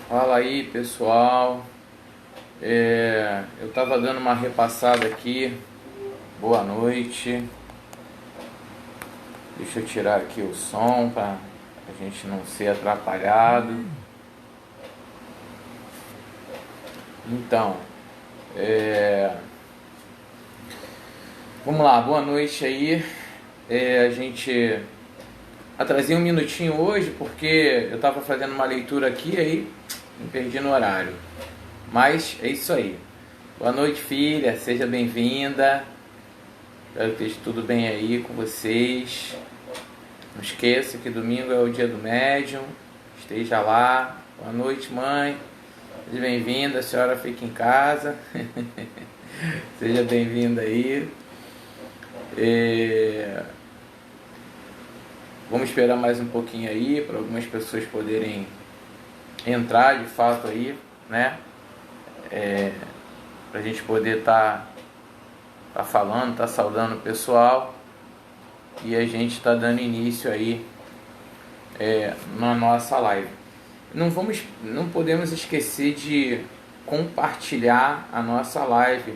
Fala aí, pessoal. Eu tava dando uma repassada aqui. Boa noite. Deixa eu tirar aqui o som para a gente não ser atrapalhado. Então, vamos lá. Boa noite aí. A gente atrasei um minutinho hoje porque eu tava fazendo uma leitura aqui aí me perdi no horário. Mas é isso aí. Boa noite, filha. Seja bem-vinda. Espero que esteja tudo bem aí com vocês. Não esqueça que domingo é o dia do médium. Esteja lá. Boa noite, mãe. Seja bem-vinda. A senhora fica em casa. Seja bem-vinda aí. Vamos esperar mais um pouquinho aí para algumas pessoas poderem entrar de fato aí, né? Pra gente poder tá falando, tá saudando o pessoal e a gente tá dando início aí na nossa live. Não podemos esquecer de compartilhar a nossa live.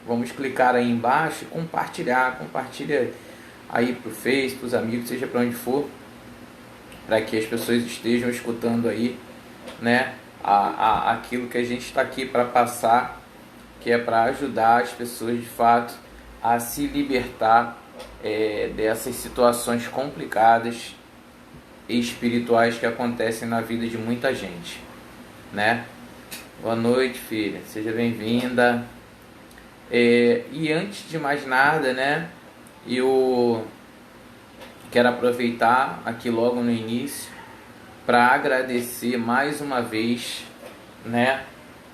Vamos clicar aí embaixo e compartilha aí pro Face, pros amigos, seja para onde for, para que as pessoas estejam escutando aí, né, aquilo que a gente está aqui para passar, que é para ajudar as pessoas de fato a se libertar dessas situações complicadas e espirituais que acontecem na vida de muita gente, né? Boa noite, filha, seja bem-vinda. E antes de mais nada, né, eu quero aproveitar aqui logo no início para agradecer mais uma vez, né,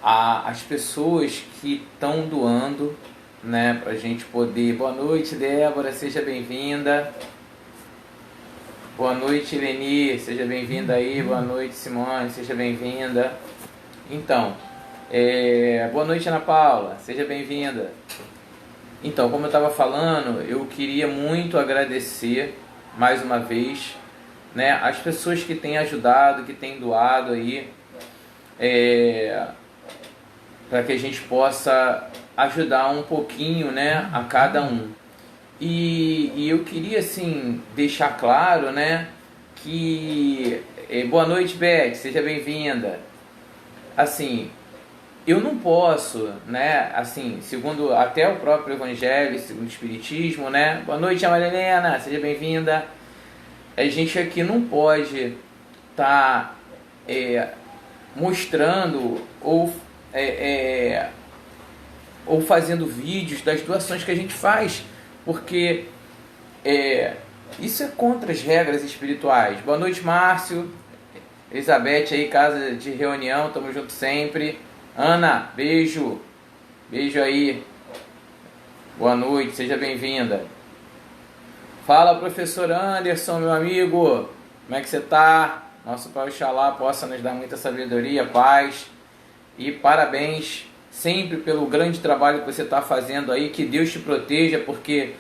as pessoas que estão doando, né, para a gente poder. Boa noite, Débora, seja bem-vinda. Boa noite, Leni, seja bem-vinda aí. Boa noite, Simone, seja bem-vinda. Então, boa noite, Ana Paula, seja bem-vinda. Então, como eu estava falando, eu queria muito agradecer mais uma vez, né, as pessoas que têm ajudado, que têm doado aí, para que a gente possa ajudar um pouquinho, né, a cada um. E eu queria assim deixar claro, né, que boa noite, Beth, seja bem-vinda. Assim, eu não posso, né, assim, segundo até o próprio Evangelho, segundo o Espiritismo, né, boa noite, Maria Helena, seja bem-vinda. A gente aqui não pode estar mostrando ou fazendo vídeos das doações que a gente faz, porque isso é contra as regras espirituais. Boa noite, Márcio, Elizabeth aí, casa de reunião, tamo junto sempre. Ana, beijo aí, boa noite, seja bem-vinda. Fala, professor Anderson, meu amigo, como é que você tá? Nosso Pai Oxalá possa nos dar muita sabedoria, paz e parabéns sempre pelo grande trabalho que você está fazendo aí, que Deus te proteja, porque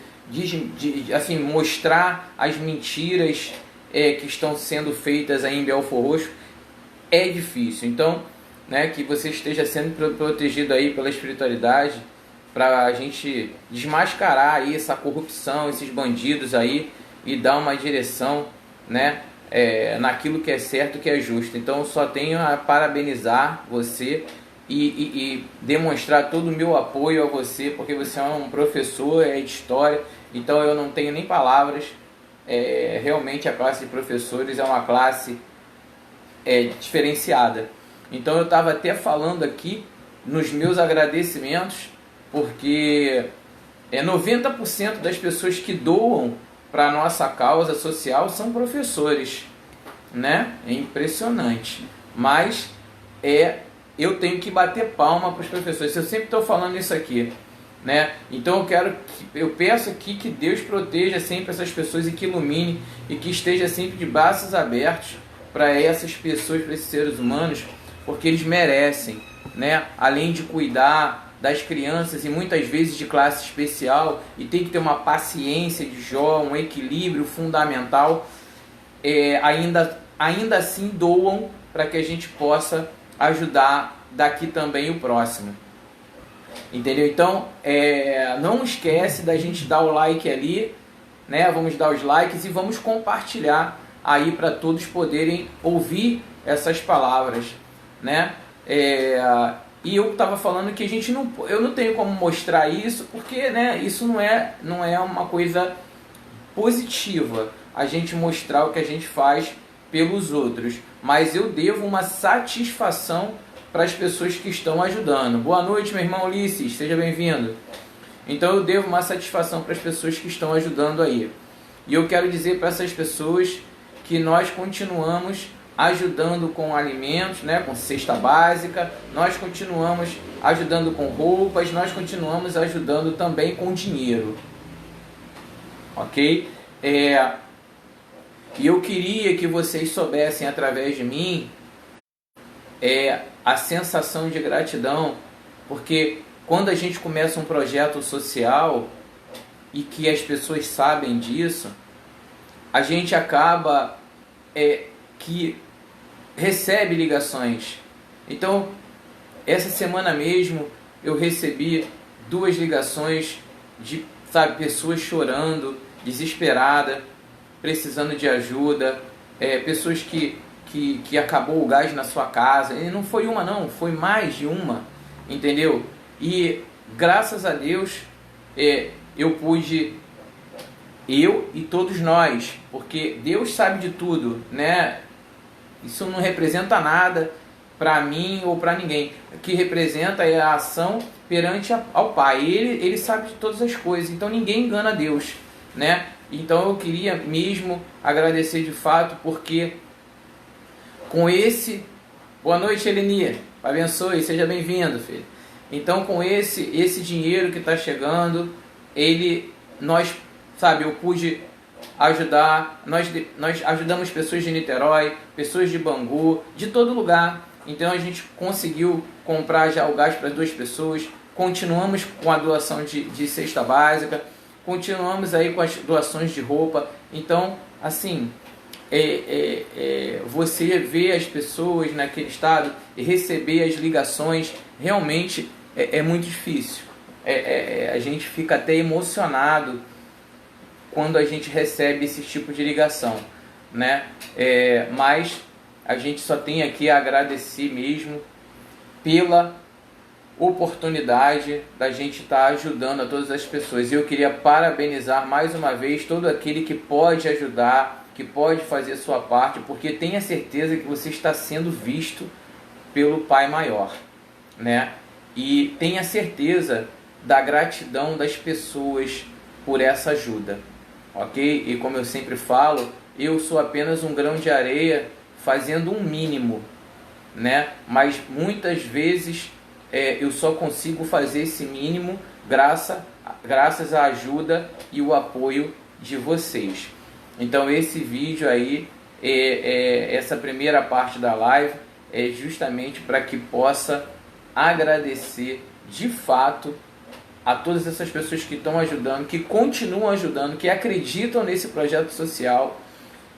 assim, mostrar as mentiras que estão sendo feitas aí em Belfor Roxo é difícil. Então, né, que você esteja sendo protegido aí pela espiritualidade, para a gente desmascarar aí essa corrupção, esses bandidos aí, e dar uma direção, né, naquilo que é certo, que é justo. Então eu só tenho a parabenizar você e demonstrar todo o meu apoio a você, porque você é um professor de história, então eu não tenho nem palavras. Realmente a classe de professores é uma classe diferenciada. Então eu estava até falando aqui nos meus agradecimentos, porque 90% das pessoas que doam para a nossa causa social são professores, né? É impressionante. Mas eu tenho que bater palma para os professores. Eu sempre estou falando isso aqui, né? Então eu peço aqui que Deus proteja sempre essas pessoas e que ilumine e que esteja sempre de braços abertos para essas pessoas, para esses seres humanos, porque eles merecem, né? Além de cuidar das crianças e muitas vezes de classe especial, e tem que ter uma paciência de Jó, um equilíbrio fundamental, ainda assim doam para que a gente possa ajudar daqui também o próximo. Entendeu? Então, não esquece da gente dar o like ali, né? Vamos dar os likes e vamos compartilhar aí para todos poderem ouvir essas palavras, né? E eu estava falando que eu não tenho como mostrar isso, porque, né, isso não é uma coisa positiva, a gente mostrar o que a gente faz pelos outros, mas eu devo uma satisfação para as pessoas que estão ajudando. Boa noite, meu irmão Ulisses, seja bem-vindo. Então eu devo uma satisfação para as pessoas que estão ajudando aí. E eu quero dizer para essas pessoas que nós continuamos ajudando com alimentos, né, com cesta básica, nós continuamos ajudando com roupas, nós continuamos ajudando também com dinheiro. Ok? E eu queria que vocês soubessem através de mim a sensação de gratidão, porque quando a gente começa um projeto social e que as pessoas sabem disso, a gente acaba que recebe ligações. Então, essa semana mesmo eu recebi 2 ligações de, pessoas chorando, desesperada, precisando de ajuda, pessoas que acabou o gás na sua casa, e não foi uma não, foi mais de uma, entendeu? E graças a Deus eu pude, eu e todos nós, porque Deus sabe de tudo, né? Isso não representa nada para mim ou para ninguém. O que representa é a ação perante ao Pai. Ele sabe de todas as coisas, então ninguém engana Deus, né? Então eu queria mesmo agradecer de fato, porque com esse... Boa noite, Eleni. Abençoe, seja bem-vindo, filho. Então com esse dinheiro que está chegando, eu pude ajudar, nós ajudamos pessoas de Niterói, pessoas de Bangu, de todo lugar. Então a gente conseguiu comprar já o gás para 2 pessoas, continuamos com a doação de cesta básica, continuamos aí com as doações de roupa. Então, assim, você vê as pessoas naquele estado e receber as ligações, realmente é muito difícil. A gente fica até emocionado quando a gente recebe esse tipo de ligação, né? Mas a gente só tem aqui a agradecer mesmo pela oportunidade da gente estar ajudando a todas as pessoas. E eu queria parabenizar mais uma vez todo aquele que pode ajudar, que pode fazer sua parte, porque tenha certeza que você está sendo visto pelo Pai Maior, né? E tenha certeza da gratidão das pessoas por essa ajuda. Ok? E como eu sempre falo, eu sou apenas um grão de areia fazendo um mínimo, né? Mas muitas vezes eu só consigo fazer esse mínimo graças à ajuda e o apoio de vocês. Então esse vídeo aí, essa primeira parte da live, é justamente para que possa agradecer de fato a todas essas pessoas que estão ajudando, que continuam ajudando, que acreditam nesse projeto social.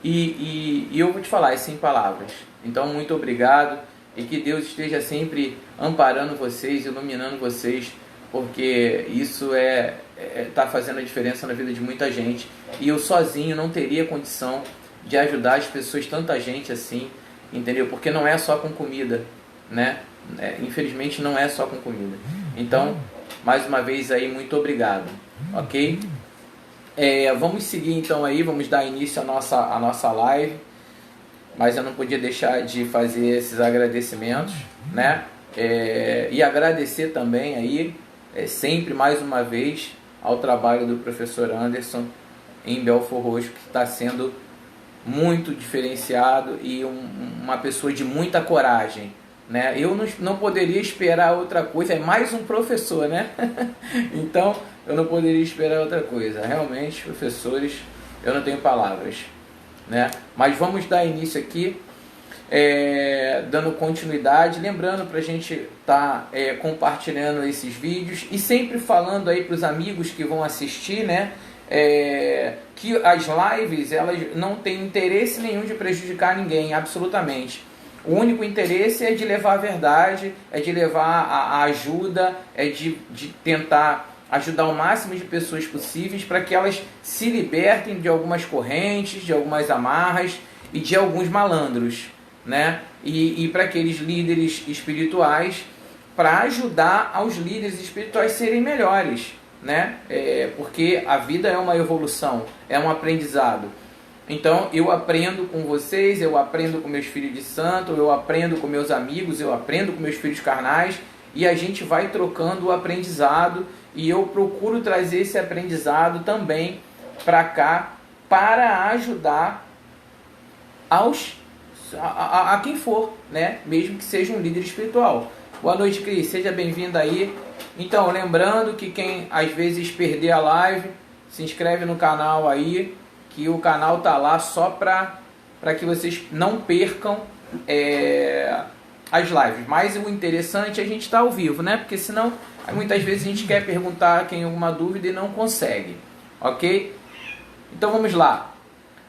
E eu vou te falar, sem palavras. Então, muito obrigado, e que Deus esteja sempre amparando vocês, iluminando vocês, porque isso está fazendo a diferença na vida de muita gente. E eu sozinho não teria condição de ajudar as pessoas, tanta gente assim, entendeu? Porque não é só com comida, né? Infelizmente não é só com comida. Então, mais uma vez aí, muito obrigado, ok? Vamos seguir então aí, vamos dar início à nossa live, mas eu não podia deixar de fazer esses agradecimentos, né? E agradecer também aí, sempre mais uma vez, ao trabalho do professor Anderson em Belfor Roxo, que está sendo muito diferenciado e uma pessoa de muita coragem, né? Eu não poderia esperar outra coisa, é mais um professor, né? Então eu não poderia esperar outra coisa. Realmente, professores, eu não tenho palavras, né? Mas vamos dar início aqui, dando continuidade, lembrando para a gente estar compartilhando esses vídeos e sempre falando aí para os amigos que vão assistir, né? Que as lives, elas não têm interesse nenhum de prejudicar ninguém, absolutamente. O único interesse é de levar a verdade, é de levar a ajuda, é de tentar ajudar o máximo de pessoas possíveis para que elas se libertem de algumas correntes, de algumas amarras e de alguns malandros, né? E para aqueles líderes espirituais, para ajudar aos líderes espirituais serem melhores, né? Porque a vida é uma evolução, é um aprendizado. Então eu aprendo com vocês, eu aprendo com meus filhos de santo, eu aprendo com meus amigos, eu aprendo com meus filhos carnais, e a gente vai trocando o aprendizado, e eu procuro trazer esse aprendizado também para cá, para ajudar a quem for, né? Mesmo que seja um líder espiritual. Boa noite, Cris, seja bem-vindo aí. Então, lembrando que quem às vezes perder a live, se inscreve no canal aí, que o canal tá lá só para que vocês não percam as lives. Mas o interessante é a gente estar ao vivo, né? Porque senão, muitas vezes a gente quer perguntar quem alguma dúvida e não consegue, ok? Então vamos lá.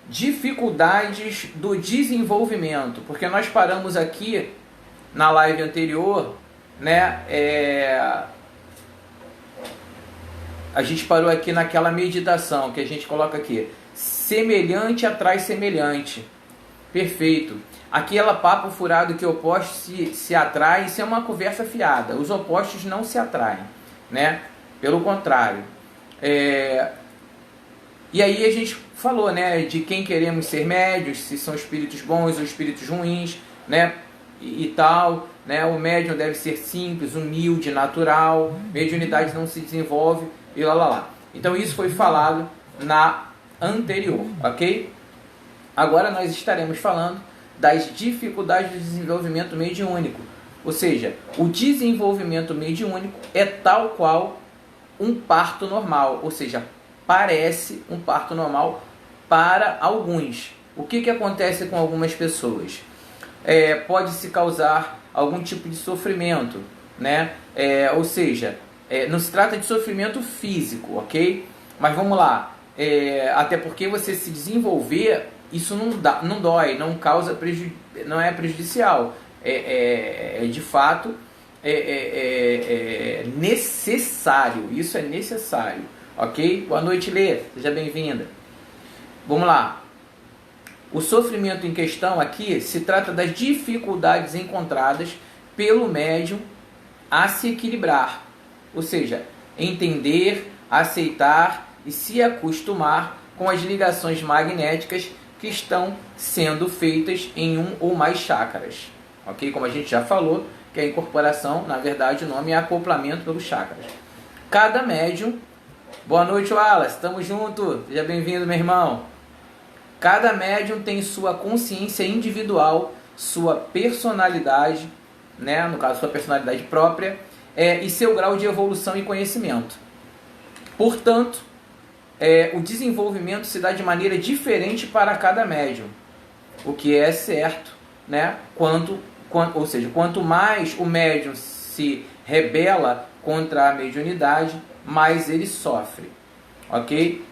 Dificuldades do desenvolvimento, porque nós paramos aqui na live anterior, né? A gente parou aqui naquela meditação que a gente coloca aqui. Semelhante atrai semelhante. Perfeito. Aquela papo furado que opostos se atraem, isso é uma conversa fiada. Os opostos não se atraem, né? Pelo contrário. E aí a gente falou, né, de quem queremos ser médios, se são espíritos bons ou espíritos ruins, né? E tal, né? O médium deve ser simples, humilde, natural. Mediunidade não se desenvolve e lá. Então isso foi falado na anterior, ok? Agora nós estaremos falando das dificuldades de desenvolvimento mediúnico. Ou seja, o desenvolvimento mediúnico é tal qual um parto normal, ou seja, parece um parto normal para alguns. O que acontece com algumas pessoas? Pode-se causar algum tipo de sofrimento, né? Ou seja, não se trata de sofrimento físico, ok? Mas vamos lá, até porque você se desenvolver, isso não dói, não causa não é prejudicial, de fato necessário, isso é necessário, ok? Boa noite, Lê, seja bem-vinda. Vamos lá. O sofrimento em questão aqui se trata das dificuldades encontradas pelo médium a se equilibrar, ou seja, entender, aceitar e se acostumar com as ligações magnéticas que estão sendo feitas em um ou mais chakras, ok? Como a gente já falou, que a incorporação, na verdade, o nome é acoplamento pelos chakras. Cada médium... Boa noite, Wallace, estamos juntos, seja bem-vindo, meu irmão. Cada médium tem sua consciência individual, sua personalidade, né? No caso, sua personalidade própria, e seu grau de evolução e conhecimento. Portanto, o desenvolvimento se dá de maneira diferente para cada médium, o que é certo, né? Ou seja, quanto mais o médium se rebela contra a mediunidade, mais ele sofre, ok?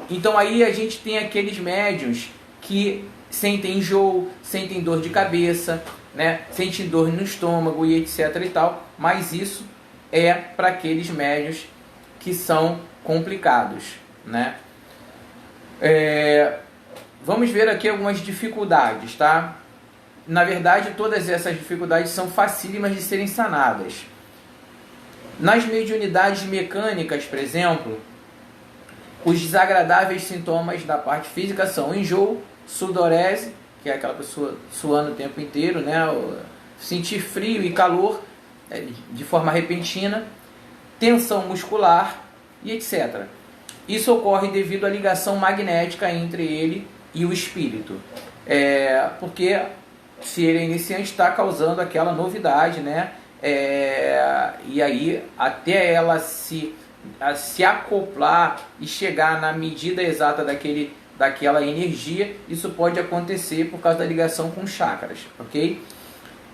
Então aí a gente tem aqueles médiuns que sentem enjoo, sentem dor de cabeça, né? Sentem dor no estômago e etc e tal, mas isso é para aqueles médiuns que são complicados, né? Vamos ver aqui algumas dificuldades, tá? Na verdade, todas essas dificuldades são facílimas de serem sanadas. Nas mediunidades mecânicas, por exemplo, os desagradáveis sintomas da parte física são enjoo, sudorese, que é aquela pessoa suando o tempo inteiro, né? Sentir frio e calor de forma repentina, tensão muscular e etc. Isso ocorre devido à ligação magnética entre ele e o espírito. Porque se ele é iniciante, está causando aquela novidade, né? E aí, até ela se acoplar e chegar na medida exata daquela energia, isso pode acontecer por causa da ligação com chakras, ok?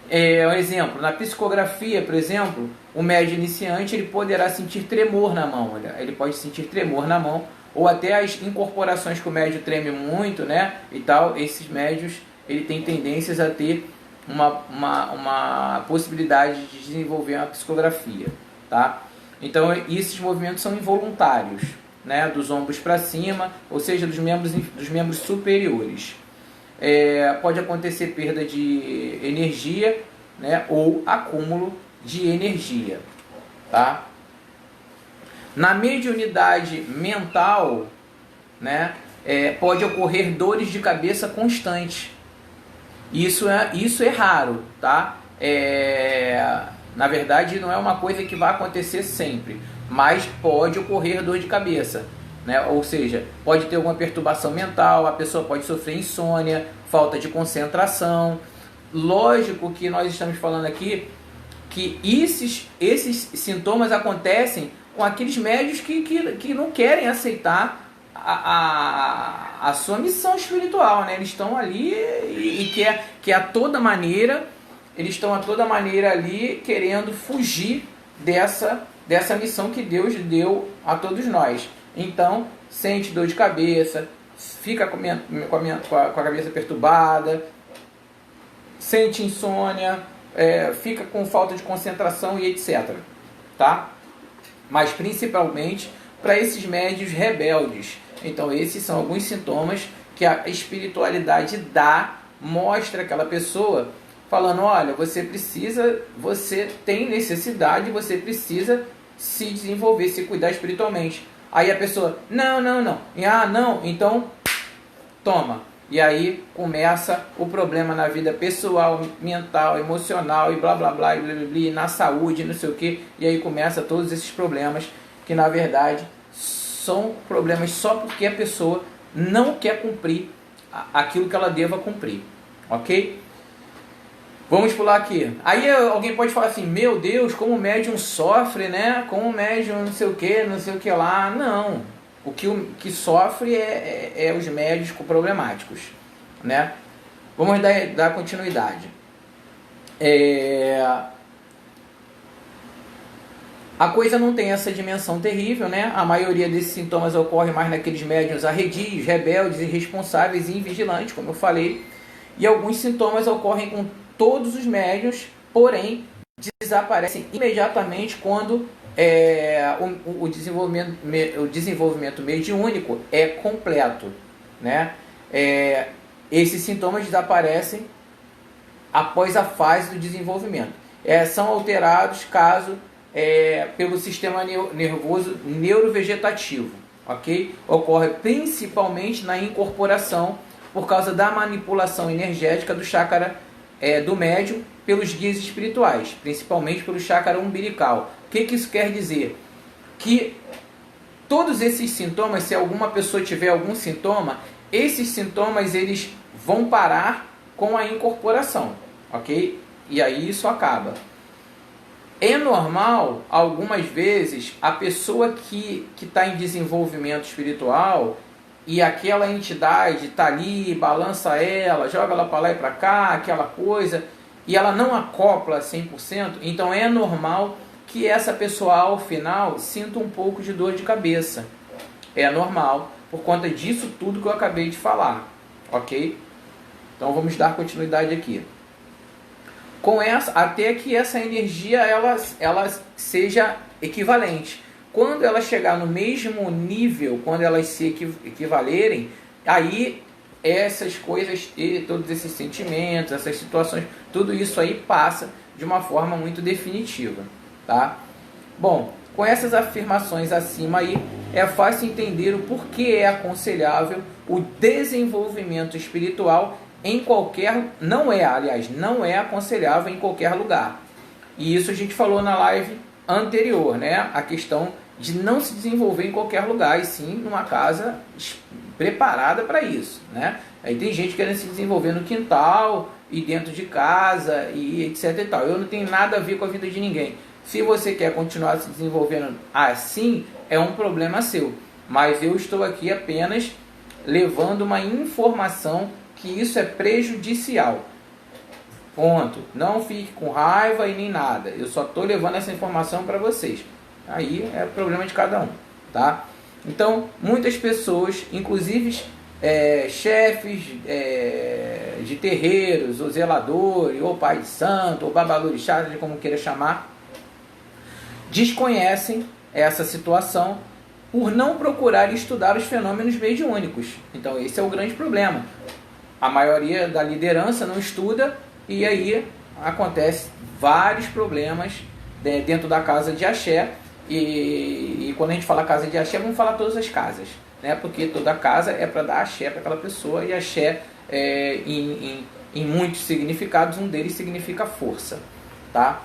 Um exemplo, na psicografia, por exemplo, o médium iniciante ele poderá sentir tremor na mão, ele pode sentir tremor na mão, ou até as incorporações que o médium treme muito, né, e tal, esses médios ele tem tendências a ter uma possibilidade de desenvolver uma psicografia, tá? Então esses movimentos são involuntários, né? Dos ombros para cima, ou seja, dos membros superiores. Pode acontecer perda de energia, né? Ou acúmulo de energia, tá? Na mediunidade mental, né? Pode ocorrer dores de cabeça constantes. Isso é raro, tá? Na verdade, não é uma coisa que vai acontecer sempre, mas pode ocorrer dor de cabeça, né? Ou seja, pode ter alguma perturbação mental, a pessoa pode sofrer insônia, falta de concentração. Lógico que nós estamos falando aqui que esses sintomas acontecem com aqueles médios que não querem aceitar a sua missão espiritual, né? Eles estão ali e que a toda maneira, eles estão a toda maneira ali querendo fugir dessa missão que Deus deu a todos nós. Então, sente dor de cabeça, fica com a cabeça perturbada, sente insônia, fica com falta de concentração e etc. Tá? Mas principalmente para esses médios rebeldes. Então esses são alguns sintomas que a espiritualidade mostra aquela pessoa falando, olha, você tem necessidade, você precisa se desenvolver, se cuidar espiritualmente. Aí a pessoa, não, então toma. E aí começa o problema na vida pessoal, mental, emocional e blá blá blá, e blá, blá, blá, na saúde, não sei o que. E aí começa todos esses problemas que na verdade são problemas só porque a pessoa não quer cumprir aquilo que ela deva cumprir, ok? Vamos pular aqui. Aí alguém pode falar assim, meu Deus, como o médium sofre, né? Como o médium não sei o que lá. Não, o que sofre é os médios problemáticos, né? Vamos dar continuidade. A coisa não tem essa dimensão terrível, né? A maioria desses sintomas ocorre mais naqueles médiuns arredios, rebeldes, irresponsáveis e invigilantes, como eu falei. E alguns sintomas ocorrem com todos os médiuns, porém desaparecem imediatamente quando o desenvolvimento mediúnico é completo, né? Esses sintomas desaparecem após a fase do desenvolvimento. São alterados caso pelo sistema nervoso neurovegetativo, ok? Ocorre principalmente na incorporação por causa da manipulação energética do chácara do médium pelos guias espirituais, principalmente pelo chácara umbilical. O que isso quer dizer? Que todos esses sintomas, se alguma pessoa tiver algum sintoma, esses sintomas eles vão parar com a incorporação, ok? E aí isso acaba. É normal, algumas vezes, a pessoa que está em desenvolvimento espiritual e aquela entidade está ali, balança ela, joga ela para lá e para cá, aquela coisa, e ela não acopla 100%, então é normal que essa pessoa, ao final, sinta um pouco de dor de cabeça. É normal, por conta disso tudo que eu acabei de falar, ok? Então vamos dar continuidade aqui. Com essa, até que essa energia ela seja equivalente. Quando ela chegar no mesmo nível, quando elas se equivalerem, aí essas coisas, todos esses sentimentos, essas situações, tudo isso aí passa de uma forma muito definitiva, tá? Bom, com essas afirmações acima aí, é fácil entender o porquê é aconselhável o desenvolvimento espiritual em qualquer, não é aconselhável em qualquer lugar. E isso a gente falou na live anterior, né? A questão de não se desenvolver em qualquer lugar, e sim numa casa preparada para isso, né? Aí tem gente querendo se desenvolver no quintal e dentro de casa e etc e tal. Eu não tenho nada a ver com a vida de ninguém. Se você quer continuar se desenvolvendo assim, é um problema seu. Mas eu estou aqui apenas levando uma informação que isso é prejudicial. Ponto. Não fique com raiva e nem nada. Eu só estou levando essa informação para vocês. Aí é problema de cada um, tá? Então, muitas pessoas, inclusive chefes de terreiros, ou zeladores, ou pai de santo, ou babalorixá, como queira chamar, desconhecem essa situação por não procurar estudar os fenômenos mediúnicos. Então esse é o grande problema. A maioria da liderança não estuda e aí acontece vários problemas dentro da casa de axé. E quando a gente fala casa de axé, vamos falar todas as casas, né? Porque toda casa é para dar axé para aquela pessoa, e axé em muitos significados, um deles significa força, tá?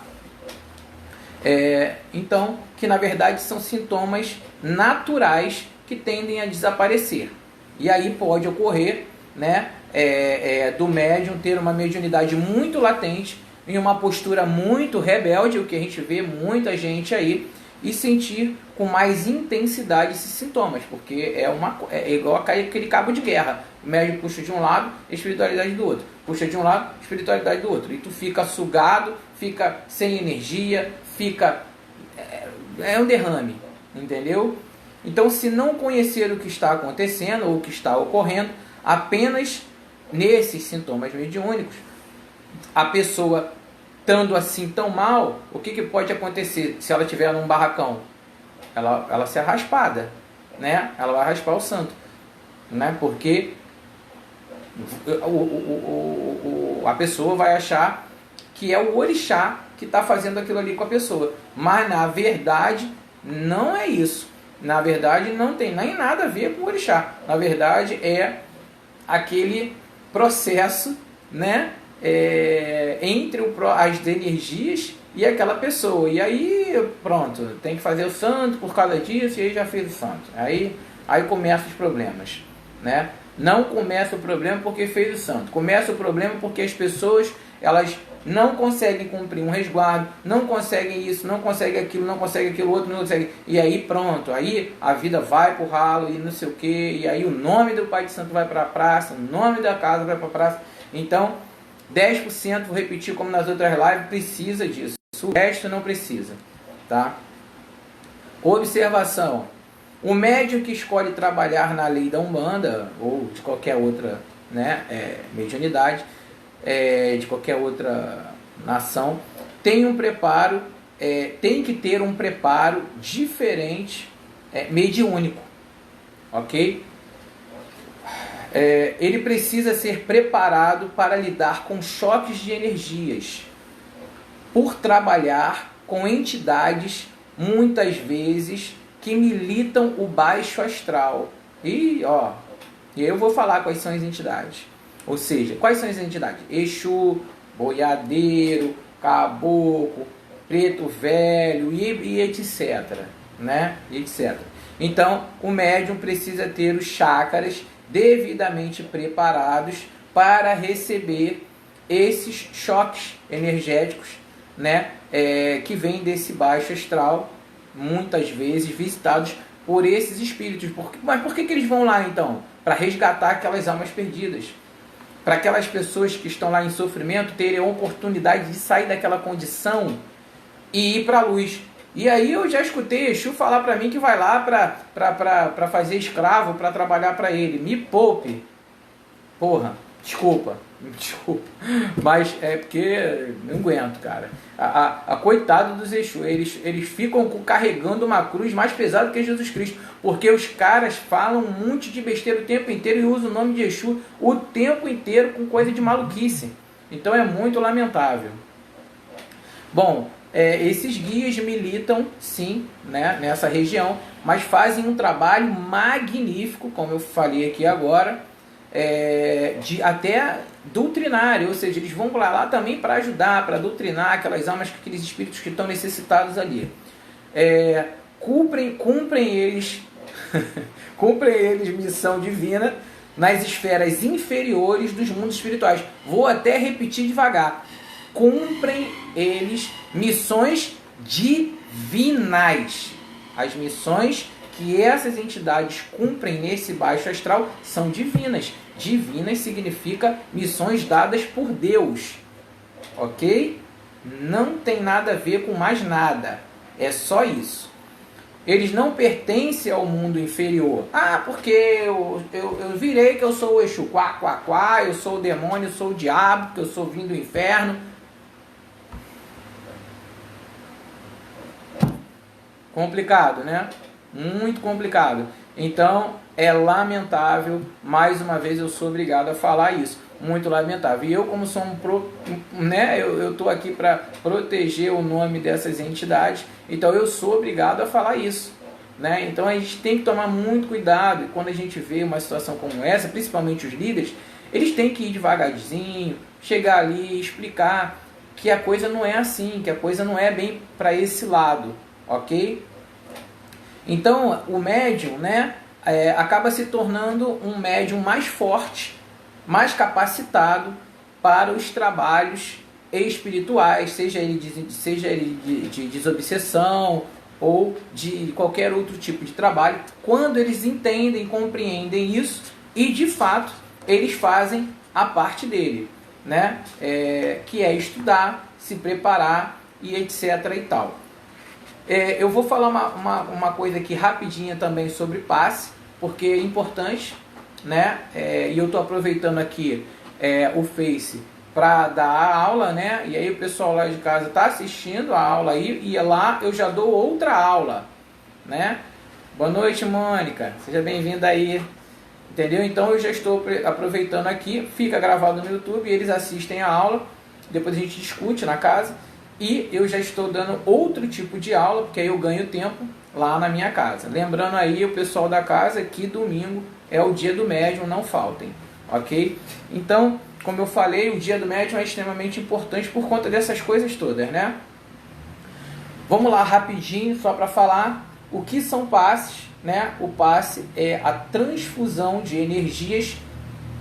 Então, que na verdade são sintomas naturais que tendem a desaparecer. E aí pode ocorrer, né, do médium ter uma mediunidade muito latente, em uma postura muito rebelde, o que a gente vê muita gente aí, e sentir com mais intensidade esses sintomas, porque é igual aquele cabo de guerra. O médium puxa de um lado, espiritualidade do outro, puxa de um lado, espiritualidade do outro, e tu fica sugado, fica sem energia, fica um derrame, entendeu? Então, se não conhecer o que está acontecendo ou o que está ocorrendo, apenas nesses sintomas mediúnicos, a pessoa estando assim tão mal, o que pode acontecer se ela estiver num barracão? Ela ser raspada, né? Ela vai raspar o santo, né? Porque a pessoa vai achar que é o orixá que está fazendo aquilo ali com a pessoa, mas na verdade não é isso. Na verdade não tem nem nada a ver com o orixá. Na verdade é aquele processo, né? Entre as energias e aquela pessoa. E aí pronto, tem que fazer o santo por causa disso, e aí já fez o santo. Aí começam os problemas, né? Não começa o problema porque fez o santo. Começa o problema porque as pessoas, elas não conseguem cumprir um resguardo, não conseguem isso, não conseguem aquilo outro, não conseguem. E aí pronto, aí a vida vai pro ralo e não sei o que, e aí o nome do pai de santo vai para a praça, o nome da casa vai para a praça. Então 10%, vou repetir como nas outras lives, precisa disso. O resto não precisa, tá? Observação. O médium que escolhe trabalhar na lei da Umbanda, ou de qualquer outra, né, mediunidade, de qualquer outra nação, tem um preparo, tem que ter um preparo diferente, mediúnico, ok? Ele precisa ser preparado para lidar com choques de energias, por trabalhar com entidades, muitas vezes, que militam o baixo astral. E eu vou falar quais são as entidades. Ou seja, quais são as entidades? Exu, boiadeiro, caboclo, preto velho e etc, né? Etc. Então, o médium precisa ter os chakras devidamente preparados para receber esses choques energéticos, né? Que vêm desse baixo astral, muitas vezes visitados por esses espíritos. Mas por que eles vão lá então? Para resgatar aquelas almas perdidas. Para aquelas pessoas que estão lá em sofrimento terem a oportunidade de sair daquela condição e ir para a luz. E aí eu já escutei Exu falar para mim que vai lá para fazer escravo, para trabalhar para ele. Me poupe. Porra, desculpa. Mas é porque não aguento, cara. Coitado dos Exu, eles ficam carregando uma cruz mais pesada que Jesus Cristo, porque os caras falam um monte de besteira o tempo inteiro e usam o nome de Exu o tempo inteiro com coisa de maluquice. Então é muito lamentável. Bom, esses guias militam sim, né, nessa região, mas fazem um trabalho magnífico, como eu falei aqui agora, de até doutrinário, ou seja, eles vão para lá também para ajudar, para doutrinar aquelas almas, aqueles espíritos que estão necessitados ali. Cumprem eles cumprem eles missão divina nas esferas inferiores dos mundos espirituais. Vou até repetir devagar. Cumprem eles missões divinais. As missões que essas entidades cumprem nesse baixo astral são divinas. Divinas significa missões dadas por Deus, ok? Não tem nada a ver com mais nada, é só isso. Eles não pertencem ao mundo inferior. Ah, porque eu virei que eu sou o Exu, quá, quá, quá, eu sou o demônio, eu sou o diabo, que eu sou vindo do inferno. Complicado, né? Muito complicado. Então, é lamentável, mais uma vez eu sou obrigado a falar isso. Muito lamentável. E eu, como sou eu estou aqui para proteger o nome dessas entidades, então eu sou obrigado a falar isso, né? Então a gente tem que tomar muito cuidado quando a gente vê uma situação como essa, principalmente os líderes, eles têm que ir devagarzinho, chegar ali, explicar que a coisa não é assim, que a coisa não é bem para esse lado, ok? Então o médium, né, acaba se tornando um médium mais forte, mais capacitado para os trabalhos espirituais, seja ele de desobsessão ou de qualquer outro tipo de trabalho, quando eles entendem, compreendem isso e de fato eles fazem a parte dele, né? Que é estudar, se preparar e etc. e tal. Eu vou falar uma coisa aqui rapidinha também sobre passe, porque é importante, né? E eu estou aproveitando aqui o Face para dar a aula, né? E aí o pessoal lá de casa está assistindo a aula aí, e lá eu já dou outra aula, né? Boa noite, Mônica, seja bem-vinda aí, entendeu? Então eu já estou aproveitando aqui, fica gravado no YouTube, eles assistem a aula, depois a gente discute na casa, e eu já estou dando outro tipo de aula, porque aí eu ganho tempo lá na minha casa. Lembrando aí o pessoal da casa que domingo é o dia do médium, não faltem, ok? Então, como eu falei, o dia do médium é extremamente importante por conta dessas coisas todas, né? Vamos lá rapidinho, só para falar o que são passes, né? O passe é a transfusão de energias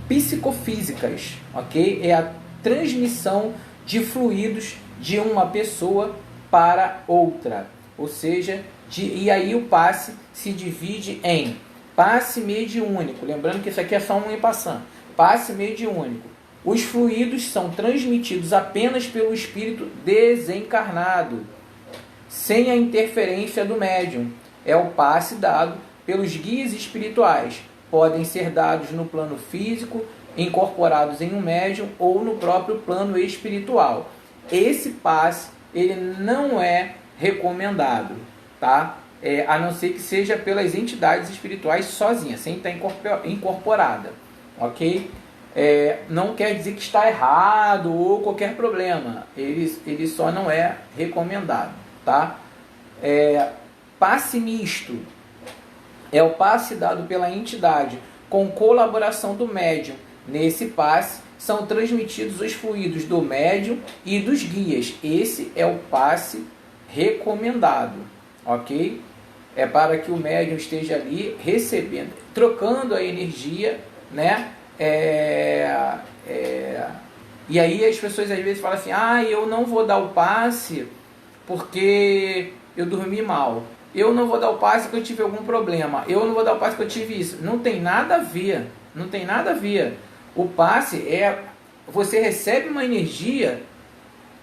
psicofísicas, ok? É a transmissão de fluidos de uma pessoa para outra, ou seja, e aí o passe se divide em passe mediúnico, lembrando que isso aqui é só um em passant, passe mediúnico. Os fluidos são transmitidos apenas pelo espírito desencarnado, sem a interferência do médium. É o passe dado pelos guias espirituais. Podem ser dados no plano físico, incorporados em um médium ou no próprio plano espiritual. Esse passe, ele não é recomendado, tá? A não ser que seja pelas entidades espirituais sozinhas, sem estar incorporada, ok? Não quer dizer que está errado ou qualquer problema, ele só não é recomendado, tá? Passe misto é o passe dado pela entidade com colaboração do médium. Nesse passe são transmitidos os fluidos do médium e dos guias. Esse é o passe recomendado, ok? É para que o médium esteja ali recebendo, trocando a energia, né? E aí as pessoas às vezes falam assim: eu não vou dar o passe porque eu dormi mal. Eu não vou dar o passe porque eu tive algum problema. Eu não vou dar o passe porque eu tive isso. Não tem nada a ver. Não tem nada a ver. O passe você recebe uma energia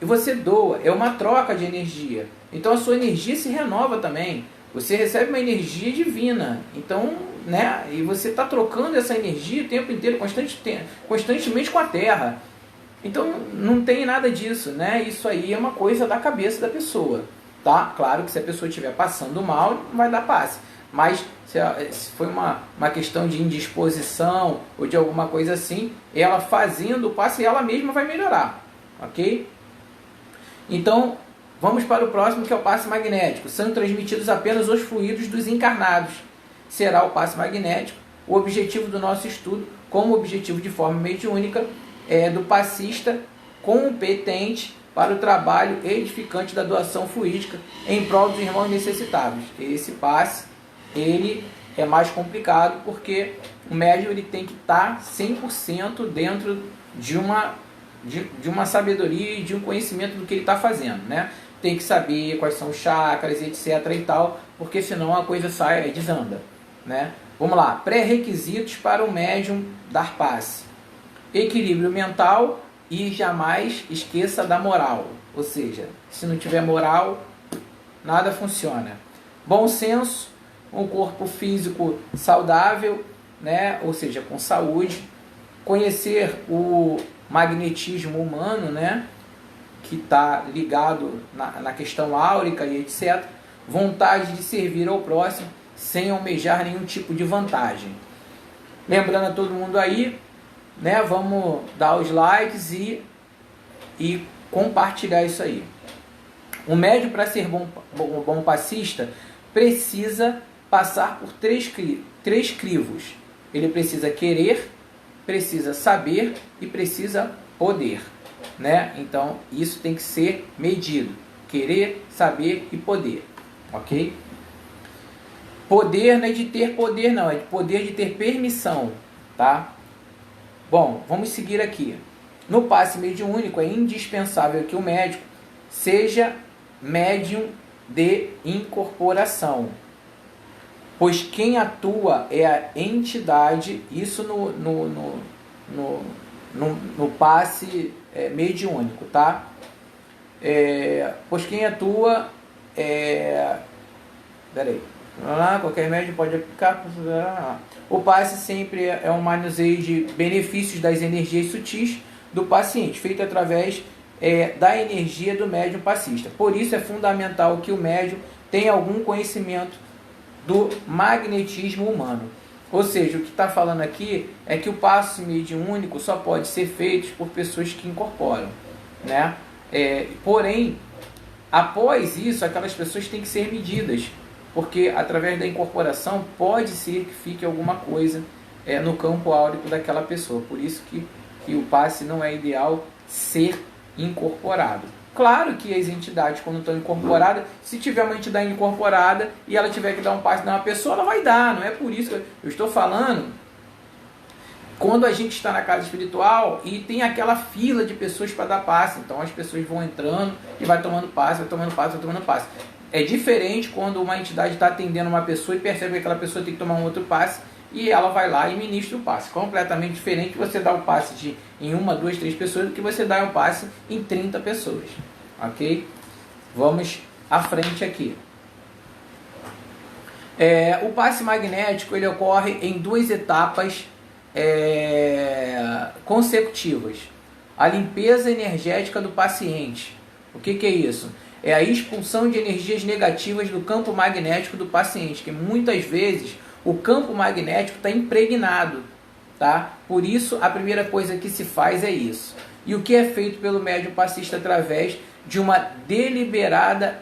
e você doa. É uma troca de energia. Então a sua energia se renova também. Você recebe uma energia divina. Então, né? E você está trocando essa energia o tempo inteiro, constantemente com a Terra. Então não tem nada disso, né? Isso aí é uma coisa da cabeça da pessoa, tá? Claro que se a pessoa estiver passando mal, não vai dar passe. Mas se foi uma questão de indisposição ou de alguma coisa assim, ela fazendo o passe, ela mesma vai melhorar, ok? Então, vamos para o próximo, que é o passe magnético. São transmitidos apenas os fluidos dos encarnados. Será o passe magnético o objetivo do nosso estudo, como objetivo de forma mediúnica, do passista competente para o trabalho edificante da doação fluídica em prol dos irmãos necessitados. Esse passe, ele é mais complicado porque o médium ele tem que estar 100% dentro de uma sabedoria e de um conhecimento do que ele está fazendo, né? Tem que saber quais são os chakras, etc. e tal, porque senão a coisa sai e desanda, né? Vamos lá, pré-requisitos para o médium dar passe: equilíbrio mental e jamais esqueça da moral. Ou seja, se não tiver moral, nada funciona. Bom senso, um corpo físico saudável, né? Ou seja, com saúde. Conhecer o magnetismo humano, né? Que está ligado na questão áurica e etc. Vontade de servir ao próximo sem almejar nenhum tipo de vantagem. Lembrando a todo mundo aí, né? Vamos dar os likes e compartilhar isso aí. O médium, para ser bom passista, precisa passar por três crivos. Ele precisa querer, precisa saber e precisa poder, né? Então, isso tem que ser medido. Querer, saber e poder, ok? Poder não é de ter poder, não. É de poder de ter permissão, tá? Bom, vamos seguir aqui. No passe mediúnico, é indispensável que o médico seja médium de incorporação, pois quem atua é a entidade, isso no passe mediúnico, tá? Pois quem atua peraí, qualquer médium pode aplicar. O passe sempre é um manuseio de benefícios das energias sutis do paciente, feito através da energia do médium passista. Por isso é fundamental que o médium tenha algum conhecimento do magnetismo humano. Ou seja, o que está falando aqui é que o passe mediúnico só pode ser feito por pessoas que incorporam, né? Porém, após isso, aquelas pessoas têm que ser medidas, porque através da incorporação pode ser que fique alguma coisa no campo áurico daquela pessoa. Por isso que o passe não é ideal ser incorporado. Claro que as entidades, quando estão incorporadas, se tiver uma entidade incorporada e ela tiver que dar um passe numa pessoa, ela vai dar. Não é por isso que eu estou falando quando a gente está na casa espiritual e tem aquela fila de pessoas para dar passe. Então as pessoas vão entrando e vai tomando passe, vai tomando passe, vai tomando passe. É diferente quando uma entidade está atendendo uma pessoa e percebe que aquela pessoa tem que tomar um outro passe e ela vai lá e ministra o passe. Completamente diferente você dar o passe em 1, 2, 3 pessoas do que você dar o passe em 30 pessoas. Ok? Vamos à frente aqui. O passe magnético ele ocorre em 2 etapas consecutivas. A limpeza energética do paciente. O que é isso? É a expulsão de energias negativas do campo magnético do paciente, que muitas vezes o campo magnético está impregnado, tá? Por isso, a primeira coisa que se faz é isso. E o que é feito pelo médium passista através de uma deliberada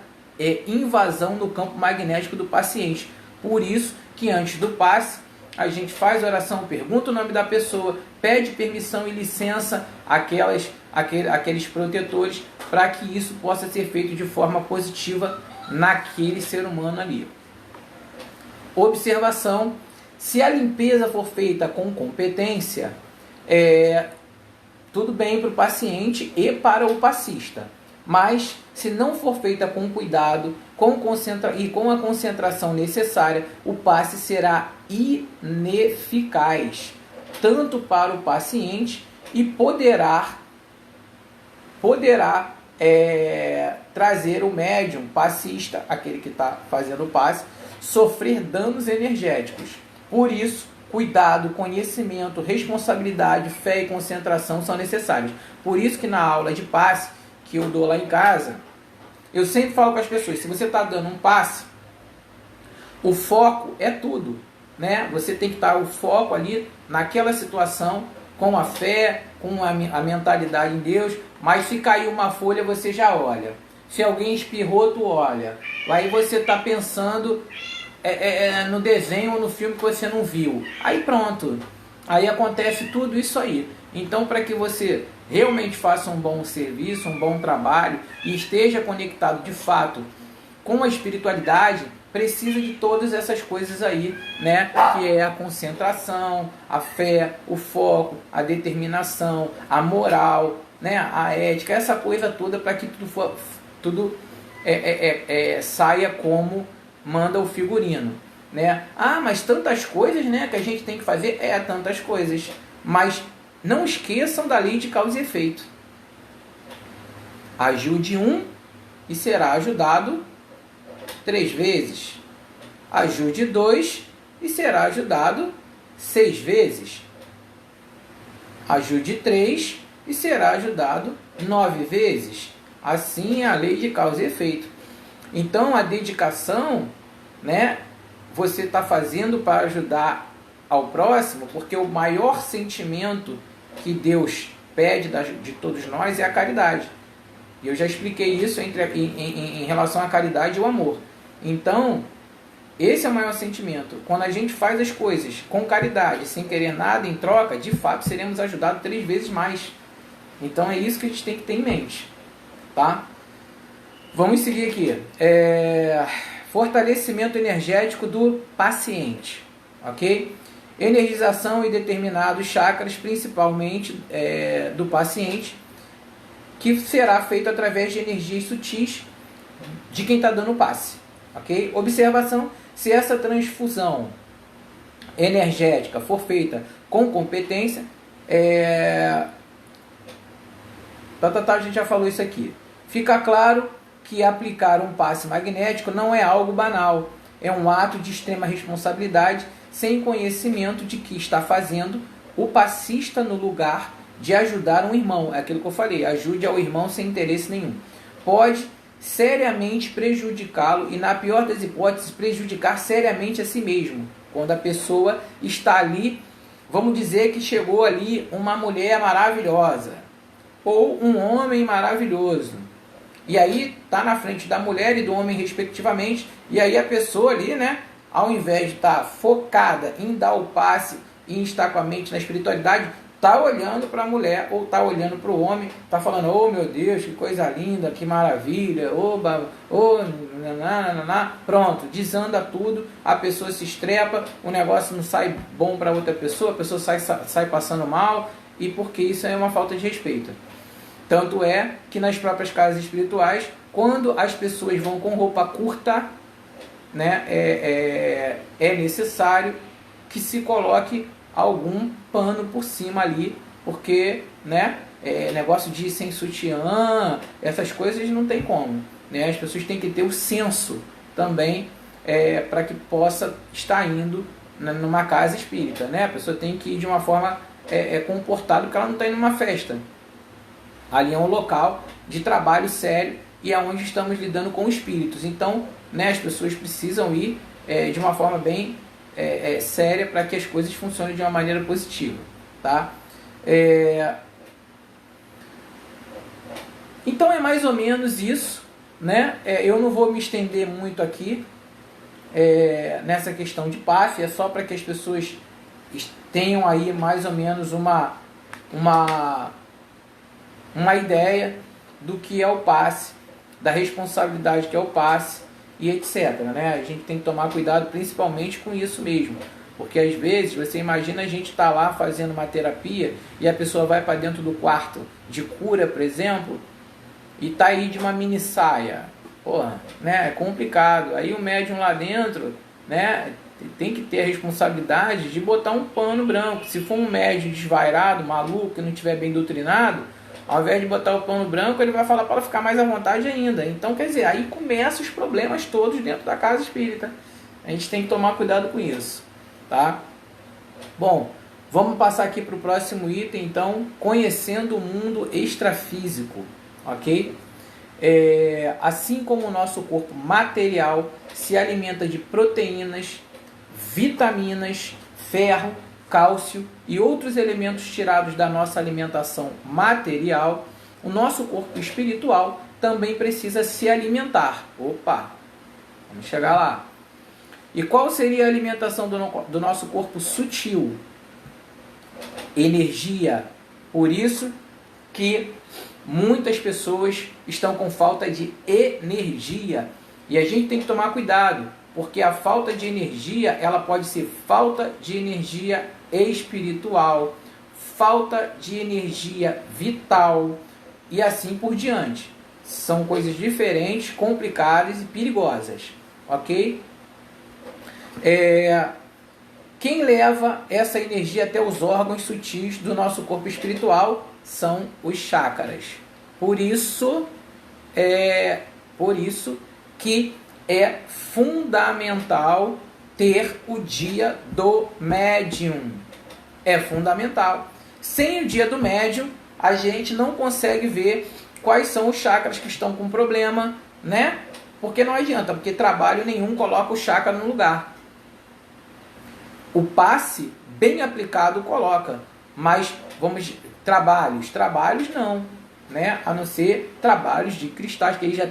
invasão no campo magnético do paciente. Por isso que antes do passe, a gente faz oração, pergunta o nome da pessoa, pede permissão e licença àqueles protetores para que isso possa ser feito de forma positiva naquele ser humano ali. Observação: se a limpeza for feita com competência, tudo bem para o paciente e para o passista. Mas se não for feita com cuidado e com a concentração necessária, o passe será ineficaz, tanto para o paciente e poderá trazer o médium passista, aquele que está fazendo o passe, sofrer danos energéticos. Por isso, cuidado, conhecimento, responsabilidade, fé e concentração são necessários. Por isso que na aula de passe que eu dou lá em casa, eu sempre falo com as pessoas: se você está dando um passe, o foco é tudo, né? Você tem que estar o foco ali naquela situação, com a fé, com a mentalidade em Deus. Mas se cair uma folha, você já olha. Se alguém espirrou, tu olha. Aí você está pensando no desenho ou no filme que você não viu. Aí pronto. Aí acontece tudo isso aí. Então, para que você realmente faça um bom serviço, um bom trabalho e esteja conectado de fato com a espiritualidade, precisa de todas essas coisas aí, né? Que é a concentração, a fé, o foco, a determinação, a moral, né? A ética, essa coisa toda, para que tudo saia como manda o figurino, né? Mas tantas coisas, né, que a gente tem que fazer, tantas coisas, mas não esqueçam da lei de causa e efeito. Ajude um e será ajudado 3 vezes. Ajude 2 e será ajudado 6 vezes. Ajude 3 e será ajudado 9 vezes. Assim é a lei de causa e efeito. Então a dedicação, né, você está fazendo para ajudar ao próximo, porque o maior sentimento que Deus pede de todos nós é a caridade. E eu já expliquei isso em relação à caridade e o amor. Então, esse é o maior sentimento. Quando a gente faz as coisas com caridade, sem querer nada em troca, de fato seremos ajudados 3 vezes mais. Então é isso que a gente tem que ter em mente. Tá? Vamos seguir aqui. Fortalecimento energético do paciente. Ok? Energização e determinados chakras, principalmente do paciente, que será feito através de energias sutis de quem está dando o passe. Ok? Observação: se essa transfusão energética for feita com competência, a gente já falou isso aqui. Fica claro que aplicar um passe magnético não é algo banal, é um ato de extrema responsabilidade, sem conhecimento de que está fazendo o passista no lugar de ajudar um irmão. É aquilo que eu falei, ajude ao irmão sem interesse nenhum. Pode seriamente prejudicá-lo e, na pior das hipóteses, prejudicar seriamente a si mesmo. Quando a pessoa está ali, vamos dizer que chegou ali uma mulher maravilhosa ou um homem maravilhoso, e aí está na frente da mulher e do homem respectivamente, e aí a pessoa ali, né, ao invés de estar focada em dar o passe e em estar com a mente na espiritualidade, está olhando para a mulher ou está olhando para o homem, está falando: oh meu Deus, que coisa linda, que maravilha, pronto, desanda tudo, a pessoa se estrepa, o negócio não sai bom para outra pessoa, a pessoa sai passando mal, e porque isso é uma falta de respeito. Tanto é que nas próprias casas espirituais, quando as pessoas vão com roupa curta, né, é necessário que se coloque algum pano por cima ali, porque, né, negócio de ir sem sutiã, essas coisas não tem como, né? As pessoas têm que ter o senso também para que possa estar indo numa casa espírita, né? A pessoa tem que ir de uma forma comportada, porque ela não está indo numa festa. Ali é um local de trabalho sério e é onde estamos lidando com espíritos. Então, né, as pessoas precisam ir de uma forma bem séria para que as coisas funcionem de uma maneira positiva. Tá? Então é mais ou menos isso. Né? Eu não vou me estender muito aqui nessa questão de PAF, é só para que as pessoas tenham aí mais ou menos uma ideia do que é o passe, da responsabilidade que é o passe e etc. Né? A gente tem que tomar cuidado principalmente com isso mesmo, porque às vezes você imagina a gente estar lá fazendo uma terapia e a pessoa vai para dentro do quarto de cura, por exemplo, e tá aí de uma mini saia. Porra, né? É complicado. Aí o médium lá dentro, né, tem que ter a responsabilidade de botar um pano branco. Se for um médium desvairado, maluco, que não estiver bem doutrinado, ao invés de botar o pano branco, ele vai falar para ela ficar mais à vontade ainda. Então, quer dizer, aí começam os problemas todos dentro da casa espírita. A gente tem que tomar cuidado com isso, tá? Bom, vamos passar aqui para o próximo item, então, conhecendo o mundo extrafísico, ok? Assim como o nosso corpo material se alimenta de proteínas, vitaminas, ferro, cálcio e outros elementos tirados da nossa alimentação material, o nosso corpo espiritual também precisa se alimentar. Opa, vamos chegar lá. E qual seria a alimentação do nosso corpo sutil? Energia. Por isso que muitas pessoas estão com falta de energia. E a gente tem que tomar cuidado, porque a falta de energia, ela pode ser falta de energia espiritual, falta de energia vital e assim por diante. São coisas diferentes, complicadas e perigosas, ok? Quem leva essa energia até os órgãos sutis do nosso corpo espiritual são os chakras. Por isso que é fundamental ter o dia do médium. É fundamental. Sem o dia do médium, a gente não consegue ver quais são os chakras que estão com problema, né? Porque não adianta, porque trabalho nenhum coloca o chakra no lugar. O passe, bem aplicado, coloca. Mas, trabalhos não. Né? A não ser trabalhos de cristais, que aí já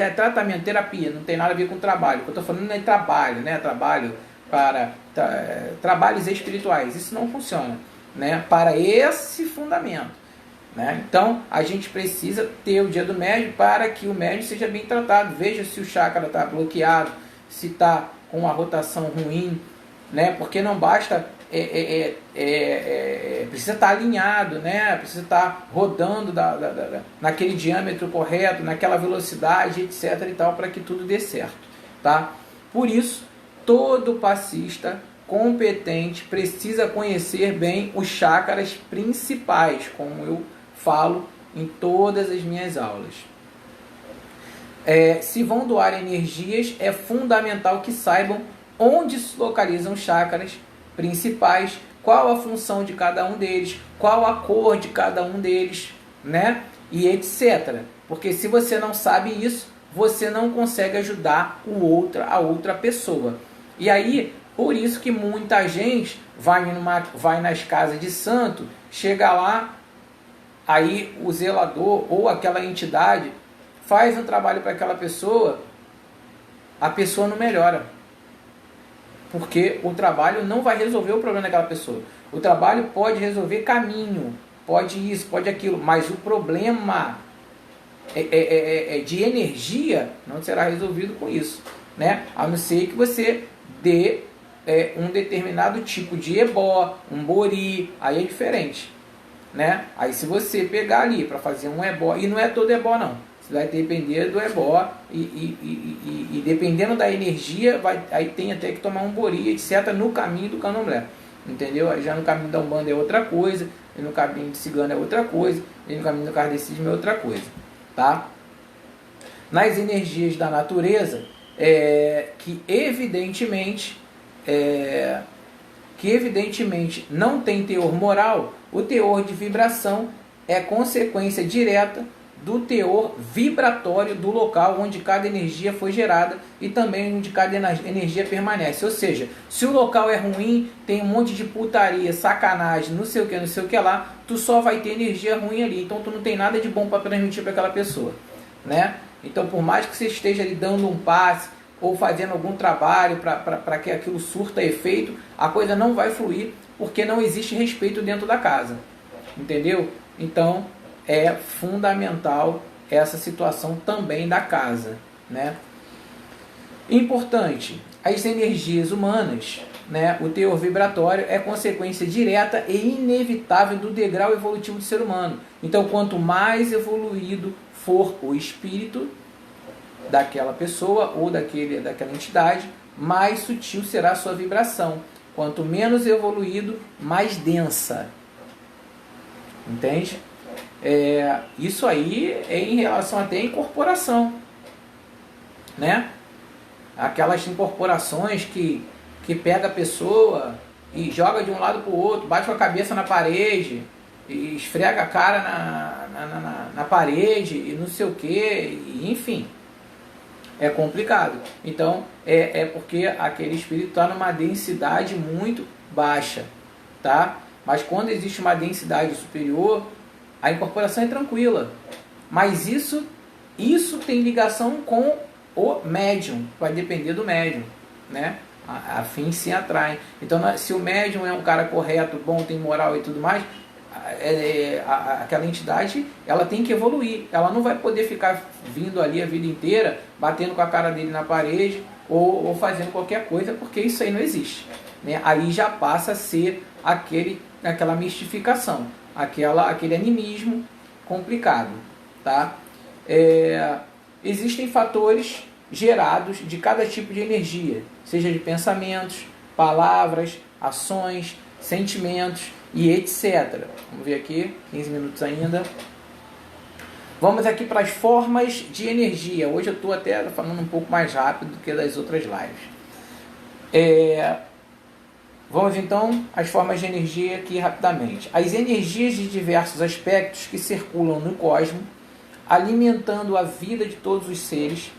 é tratamento, terapia, não tem nada a ver com trabalho. O que eu estou falando não é trabalho, né? Trabalho para trabalhos espirituais. Isso não funciona, né? Para esse fundamento. Né? Então, a gente precisa ter o dia do médium para que o médium seja bem tratado. Veja se o chakra está bloqueado, se está com uma rotação ruim, né? Porque não basta, precisa estar alinhado, né? Precisa estar rodando naquele diâmetro correto, naquela velocidade, etc. e tal, para que tudo dê certo. Tá? Por isso, todo passista competente precisa conhecer bem os chakras principais, como eu falo em todas as minhas aulas. Se vão doar energias, é fundamental que saibam onde se localizam os chakras principais, qual a função de cada um deles, qual a cor de cada um deles, né? E etc. Porque se você não sabe isso, você não consegue ajudar a outra pessoa. E aí, por isso que muita gente vai nas casas de santo, chega lá, aí o zelador ou aquela entidade faz um trabalho para aquela pessoa, a pessoa não melhora. Porque o trabalho não vai resolver o problema daquela pessoa. O trabalho pode resolver caminho, pode isso, pode aquilo, mas o problema de energia não será resolvido com isso, né? A não ser que você dê um determinado tipo de ebó, um bori, aí é diferente, né? Aí se você pegar ali para fazer um ebó, e não é todo ebó não, você vai depender do ebó e dependendo da energia, aí tem até que tomar um bori, etc., no caminho do candomblé, entendeu? Aí já no caminho da Umbanda é outra coisa, e no caminho do cigano é outra coisa, e no caminho do kardecismo é outra coisa, tá? Nas energias da natureza, que evidentemente não tem teor moral, o teor de vibração é consequência direta do teor vibratório do local onde cada energia foi gerada e também onde cada energia permanece. Ou seja, se o local é ruim, tem um monte de putaria, sacanagem, não sei o que lá, tu só vai ter energia ruim ali. Então tu não tem nada de bom para transmitir para aquela pessoa, né? Então por mais que você esteja ali dando um passe ou fazendo algum trabalho para que aquilo surta efeito, a coisa não vai fluir porque não existe respeito dentro da casa, entendeu? Então é fundamental essa situação também da casa, né? Importante, as energias humanas, né? O teor vibratório é consequência direta e inevitável do degrau evolutivo do ser humano. Então, quanto mais evoluído for o espírito daquela pessoa ou daquela entidade, mais sutil será a sua vibração. Quanto menos evoluído, mais densa. Entende? Isso aí é em relação até à incorporação, né? Aquelas incorporações que pega a pessoa e joga de um lado para o outro, bate com a cabeça na parede, e esfrega a cara na parede e não sei o que, enfim, é complicado. Então porque aquele espírito está numa densidade muito baixa, tá? Mas quando existe uma densidade superior, a incorporação é tranquila, mas isso tem ligação com o médium, vai depender do médium, né? Afins se atraem. Então, se o médium é um cara correto, bom, tem moral e tudo mais, aquela entidade, ela tem que evoluir. Ela não vai poder ficar vindo ali a vida inteira, batendo com a cara dele na parede ou fazendo qualquer coisa, porque isso aí não existe, né? Aí já passa a ser aquela mistificação, aquele animismo complicado, tá? Existem fatores gerados de cada tipo de energia, seja de pensamentos, palavras, ações, sentimentos e etc. Vamos ver aqui, 15 minutos ainda. Vamos aqui para as formas de energia. Hoje eu estou até falando um pouco mais rápido do que das outras lives. Vamos então às formas de energia aqui rapidamente. As energias de diversos aspectos que circulam no cosmos, alimentando a vida de todos os seres,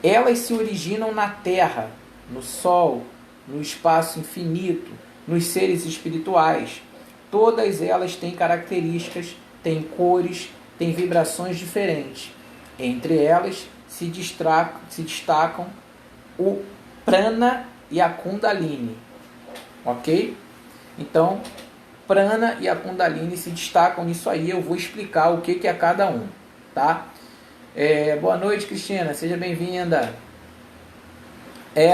elas se originam na Terra, no Sol, no espaço infinito, nos seres espirituais. Todas elas têm características, têm cores, têm vibrações diferentes. Entre elas se destacam o Prana e a Kundalini. Ok? Então, Prana e a Kundalini se destacam nisso aí. Eu vou explicar o que é cada um. Tá? Boa noite, Cristina. Seja bem-vinda.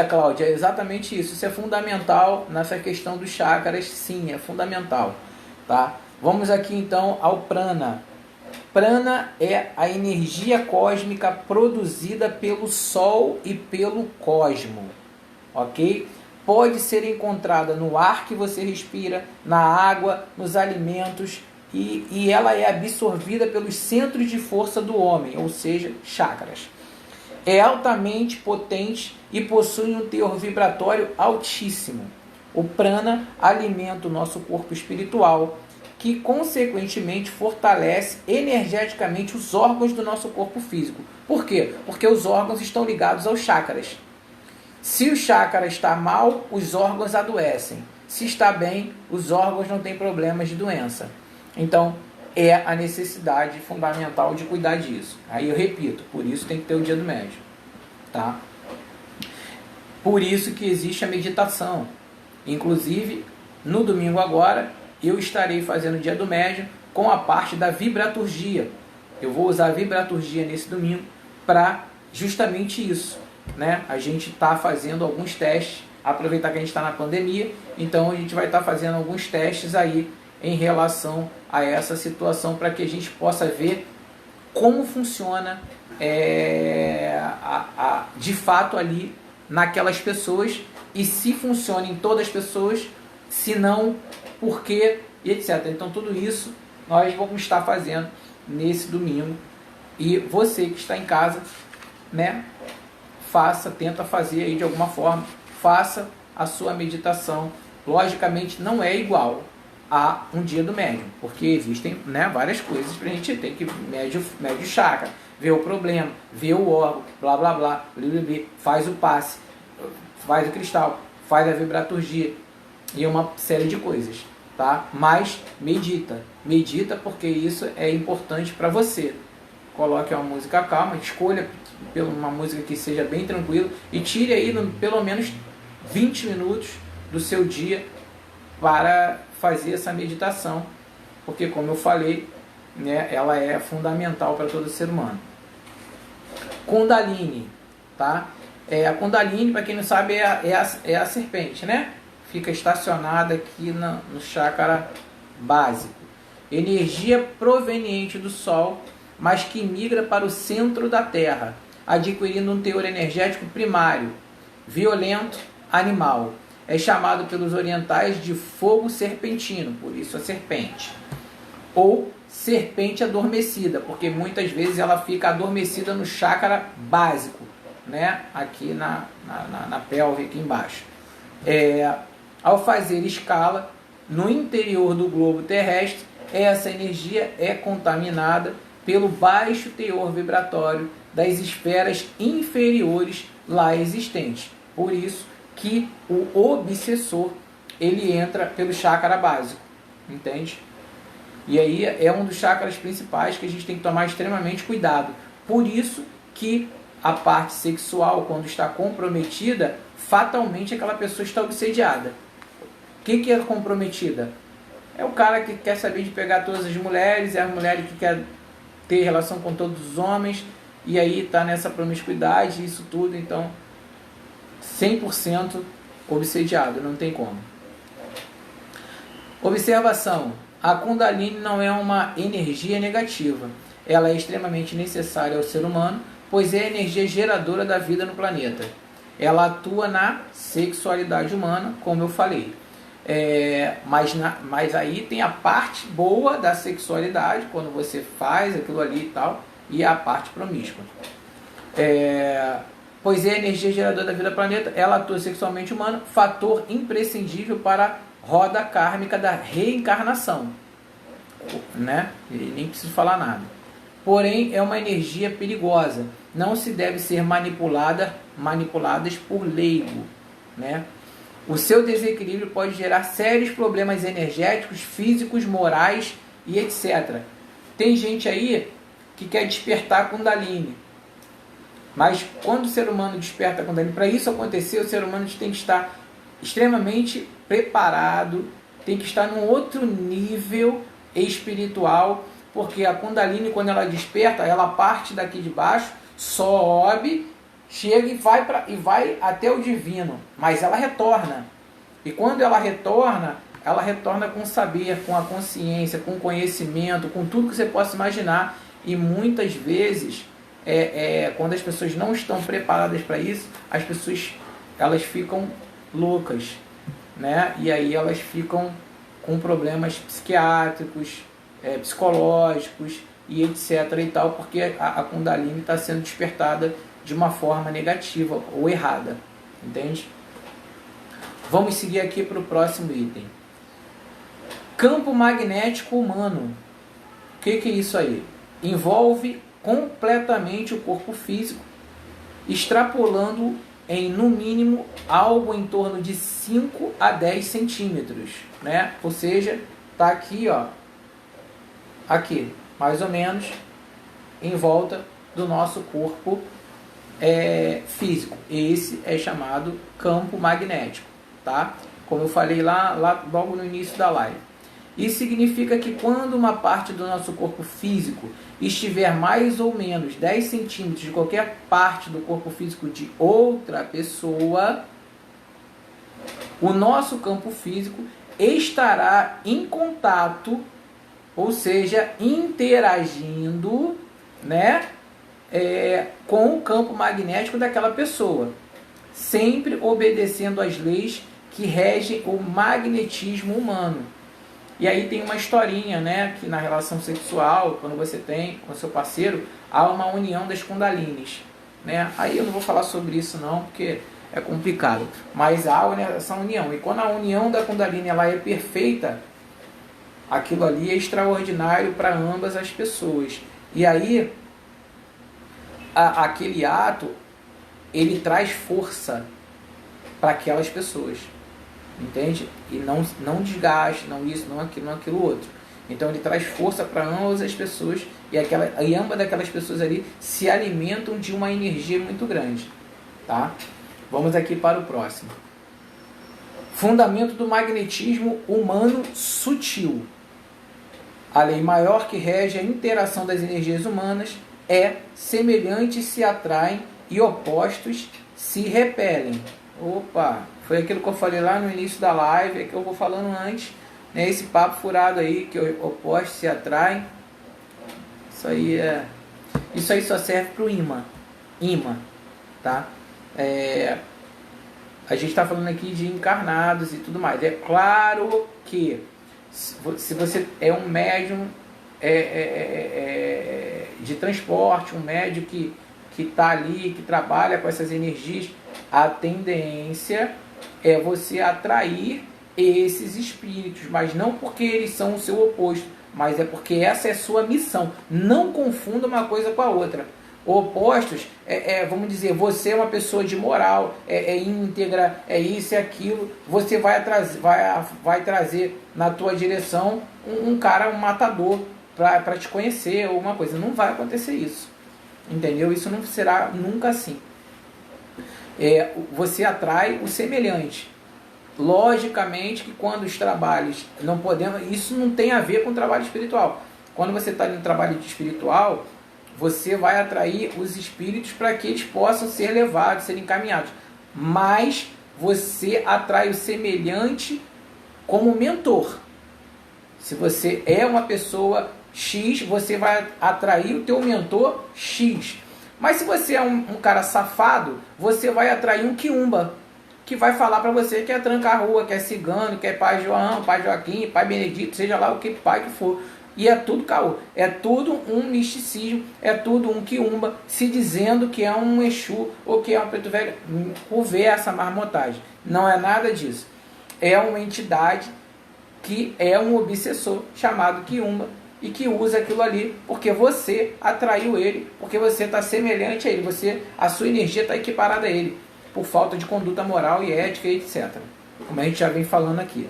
Cláudia, é exatamente isso. Isso é fundamental nessa questão dos chakras. Sim, é fundamental. Tá? Vamos aqui então ao Prana. Prana é a energia cósmica produzida pelo Sol e pelo cosmo. Ok? Pode ser encontrada no ar que você respira, na água, nos alimentos, e ela é absorvida pelos centros de força do homem, ou seja, chakras. É altamente potente e possui um teor vibratório altíssimo. O prana alimenta o nosso corpo espiritual, que consequentemente fortalece energeticamente os órgãos do nosso corpo físico. Por quê? Porque os órgãos estão ligados aos chakras. Se o chakra está mal, os órgãos adoecem. Se está bem, os órgãos não têm problemas de doença. Então, é a necessidade fundamental de cuidar disso. Aí eu repito, por isso tem que ter o dia do médium. Tá? Por isso que existe a meditação. Inclusive, no domingo agora, eu estarei fazendo o dia do médium com a parte da vibraturgia. Eu vou usar a vibraturgia nesse domingo para justamente isso. Né? A gente está fazendo alguns testes, aproveitar que a gente está na pandemia, então a gente vai estar fazendo alguns testes aí em relação a essa situação para que a gente possa ver como funciona de fato ali naquelas pessoas e se funciona em todas as pessoas, se não, por quê, e etc. Então tudo isso nós vamos estar fazendo nesse domingo e você que está em casa, né? Tenta fazer aí de alguma forma, faça a sua meditação. Logicamente não é igual a um dia do médium, porque existem, né, várias coisas para a gente ter que médio chakra, ver o problema, ver o órgão, blá blá blá, faz o passe, faz o cristal, faz a vibraturgia e uma série de coisas, tá? Mas medita porque isso é importante para você. Coloque uma música calma, escolha uma música que seja bem tranquila e tire aí pelo menos 20 minutos do seu dia para fazer essa meditação, porque como eu falei, né, ela é fundamental para todo ser humano. Kundalini, tá? A Kundalini, para quem não sabe, é a serpente, né? Fica estacionada aqui no chakra básico. Energia proveniente do Sol, mas que migra para o centro da Terra, adquirindo um teor energético primário, violento, animal. É chamado pelos orientais de fogo serpentino, por isso a serpente. Ou serpente adormecida, porque muitas vezes ela fica adormecida no chakra básico, né? Aqui na pelve, aqui embaixo. Ao fazer escala no interior do globo terrestre, essa energia é contaminada pelo baixo teor vibratório das esferas inferiores lá existentes. Por isso que o obsessor ele entra pelo chakra básico, entende? E aí é um dos chakras principais que a gente tem que tomar extremamente cuidado. Por isso que a parte sexual, quando está comprometida, fatalmente aquela pessoa está obsediada. O que é comprometida? É o cara que quer saber de pegar todas as mulheres, é a mulher que quer ter relação com todos os homens, e aí está nessa promiscuidade, isso tudo, então 100% obsediado, não tem como. Observação: a Kundalini não é uma energia negativa, ela é extremamente necessária ao ser humano, pois é a energia geradora da vida no planeta. Ela atua na sexualidade humana, como eu falei. Mas aí tem a parte boa da sexualidade, quando você faz aquilo ali e tal, e a parte promíscua. Pois é a energia geradora da vida do planeta, ela atua sexualmente humana, fator imprescindível para a roda kármica da reencarnação. Né? E nem preciso falar nada. Porém, é uma energia perigosa. Não se deve ser manipuladas por leigo. Né? O seu desequilíbrio pode gerar sérios problemas energéticos, físicos, morais e etc. Tem gente aí que quer despertar a Kundalini. Mas quando o ser humano desperta a Kundalini, para isso acontecer, o ser humano tem que estar extremamente preparado, tem que estar num outro nível espiritual, porque a Kundalini, quando ela desperta, ela parte daqui de baixo, sobe, chega e vai até o divino, mas ela retorna. E quando ela retorna com saber, com a consciência, com conhecimento, com tudo que você possa imaginar. E muitas vezes, quando as pessoas não estão preparadas para isso, as pessoas elas ficam loucas, né? E aí elas ficam com problemas psiquiátricos, psicológicos e etc. e tal, porque a Kundalini está sendo despertada de uma forma negativa ou errada, entende? Vamos seguir aqui para o próximo item. Campo magnético humano. O que é isso aí? Envolve completamente o corpo físico, extrapolando em, no mínimo, algo em torno de 5 a 10 centímetros, né? Ou seja, está aqui, ó, aqui, mais ou menos, em volta do nosso corpo físico. Esse é chamado campo magnético, tá? Como eu falei lá logo no início da live. Isso significa que quando uma parte do nosso corpo físico estiver mais ou menos 10 centímetros de qualquer parte do corpo físico de outra pessoa, o nosso campo físico estará em contato, ou seja, interagindo, né, com o campo magnético daquela pessoa, sempre obedecendo às leis que regem o magnetismo humano. E aí tem uma historinha, né, que na relação sexual, quando você tem com seu parceiro, há uma união das kundalinis, né? Aí eu não vou falar sobre isso não, porque é complicado, mas há essa união. E quando a união da kundalini ela é perfeita, aquilo ali é extraordinário para ambas as pessoas. E aí aquele ato ele traz força para aquelas pessoas. Entende? E não desgaste, não isso, não aquilo outro. Então ele traz força para ambas as pessoas e ambas daquelas pessoas ali se alimentam de uma energia muito grande. Tá? Vamos aqui para o próximo. Fundamento do magnetismo humano sutil. A lei maior que rege a interação das energias humanas é semelhantes se atraem e opostos se repelem. Opa! Foi aquilo que eu falei lá no início da live, que eu vou falando antes, né? Esse papo furado aí, que opostos se atraem. Isso aí só serve para o imã, tá? A gente está falando aqui de encarnados e tudo mais. É claro que se você é um médium de transporte, um médium que está ali, que trabalha com essas energias, a tendência é você atrair esses espíritos, mas não porque eles são o seu oposto, mas é porque essa é a sua missão. Não confunda uma coisa com a outra. Opostos, vamos dizer, você é uma pessoa de moral, íntegra, é isso e aquilo, você vai trazer na tua direção um cara, um matador, para te conhecer, ou uma coisa. Não vai acontecer isso, entendeu? Isso não será nunca assim. Você atrai o semelhante. Logicamente que quando os trabalhos não podemos, isso não tem a ver com o trabalho espiritual. Quando você está no trabalho espiritual, você vai atrair os espíritos para que eles possam ser levados, serem encaminhados. Mas você atrai o semelhante como mentor. Se você é uma pessoa X, você vai atrair o teu mentor X. Mas se você é um cara safado, você vai atrair um quiumba, que vai falar para você que é tranca-rua, que é cigano, que é pai João, pai Joaquim, pai Benedito, seja lá o que pai que for. E é tudo caô, é tudo um misticismo, é tudo um quiumba, se dizendo que é um Exu ou que é um preto velho. Conversa, marmotagem. Não é nada disso. É uma entidade que é um obsessor chamado quiumba e que usa aquilo ali porque você atraiu ele, porque você está semelhante a ele, a sua energia está equiparada a ele, por falta de conduta moral e ética, etc. Como a gente já vem falando aqui.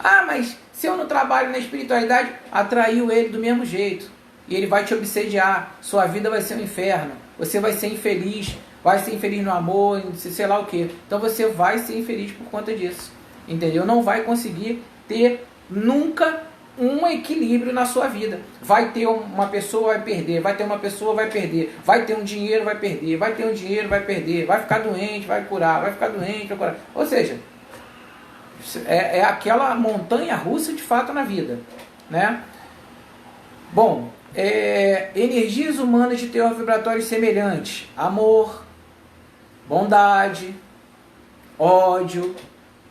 Ah, mas se eu não trabalho na espiritualidade, atraiu ele do mesmo jeito. E ele vai te obsediar. Sua vida vai ser um inferno. Você vai ser infeliz. Vai ser infeliz no amor, sei lá o que. Então você vai ser infeliz por conta disso. Entendeu? Não vai conseguir ter nunca um equilíbrio na sua vida. Vai ter uma pessoa, vai perder. Vai ter uma pessoa, vai perder. Vai ter um dinheiro, vai perder. Vai ter um dinheiro, vai perder. Vai ficar doente, vai curar. Vai ficar doente, vai curar. Ou seja, é aquela montanha russa de fato na vida, né? Bom, energias humanas de teor vibratório semelhantes: amor, bondade, ódio,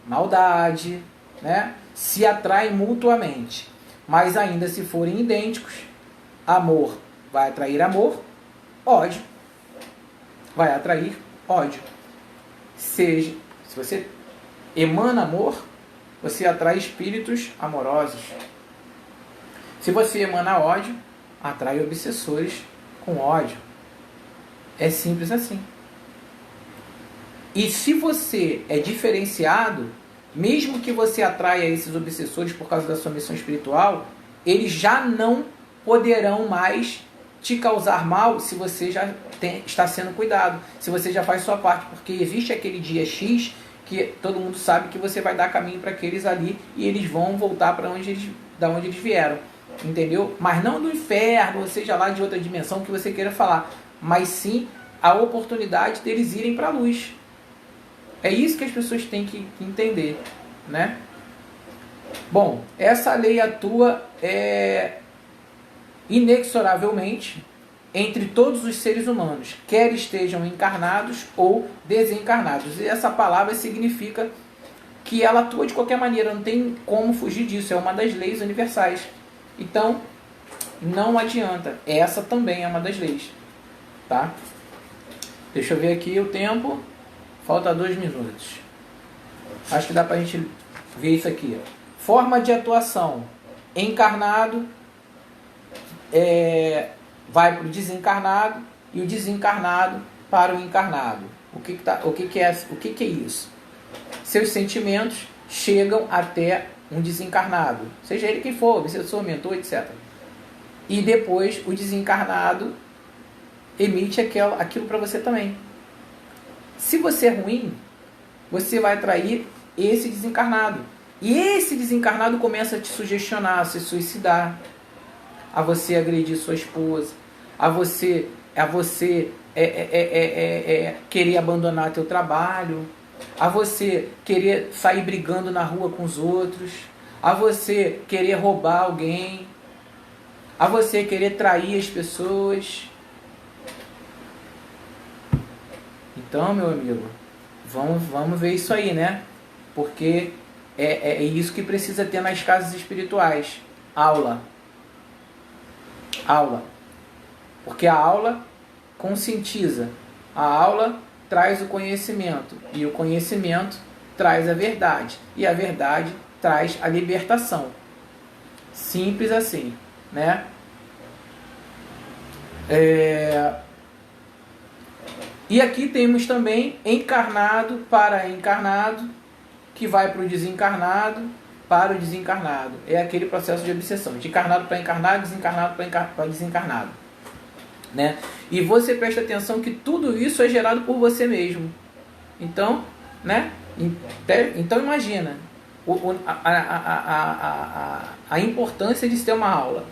maldade, né? Se atraem mutuamente, mas ainda se forem idênticos, amor vai atrair amor, ódio vai atrair ódio. Seja, se você emana amor, você atrai espíritos amorosos. Se você emana ódio, atrai obsessores com ódio. É simples assim. E se você é diferenciado, mesmo que você atraia esses obsessores por causa da sua missão espiritual, eles já não poderão mais te causar mal se você já está sendo cuidado, se você já faz sua parte, porque existe aquele dia X que todo mundo sabe que você vai dar caminho para aqueles ali e eles vão voltar para da onde eles vieram, entendeu? Mas não do inferno, ou seja lá de outra dimensão que você queira falar, mas sim a oportunidade deles irem para a luz. É isso que as pessoas têm que entender, né? Bom, essa lei atua inexoravelmente entre todos os seres humanos, quer estejam encarnados ou desencarnados. E essa palavra significa que ela atua de qualquer maneira, não tem como fugir disso, é uma das leis universais. Então, não adianta, essa também é uma das leis, tá? Deixa eu ver aqui o tempo, falta 2 minutos. Acho que dá pra gente ver isso aqui. Forma de atuação: encarnado vai para o desencarnado e o desencarnado para o encarnado. O que é isso? Seus sentimentos chegam até um desencarnado, seja ele quem for, obsessor, mentor, etc. E depois o desencarnado emite aquilo para você também. Se você é ruim, você vai atrair esse desencarnado. E esse desencarnado começa a te sugestionar, a se suicidar, a você agredir sua esposa, a você querer abandonar teu trabalho, a você querer sair brigando na rua com os outros, a você querer roubar alguém, a você querer trair as pessoas. Então, meu amigo, vamos ver isso aí, né? Porque é isso que precisa ter nas casas espirituais. Aula. Porque a aula conscientiza. A aula traz o conhecimento. E o conhecimento traz a verdade. E a verdade traz a libertação. Simples assim, né? E aqui temos também encarnado para encarnado, que vai para o desencarnado, para o desencarnado. É aquele processo de obsessão, de encarnado para encarnado, desencarnado para desencarnado, né? E você presta atenção que tudo isso é gerado por você mesmo. Então, né? Então imagina a importância de ter uma aula.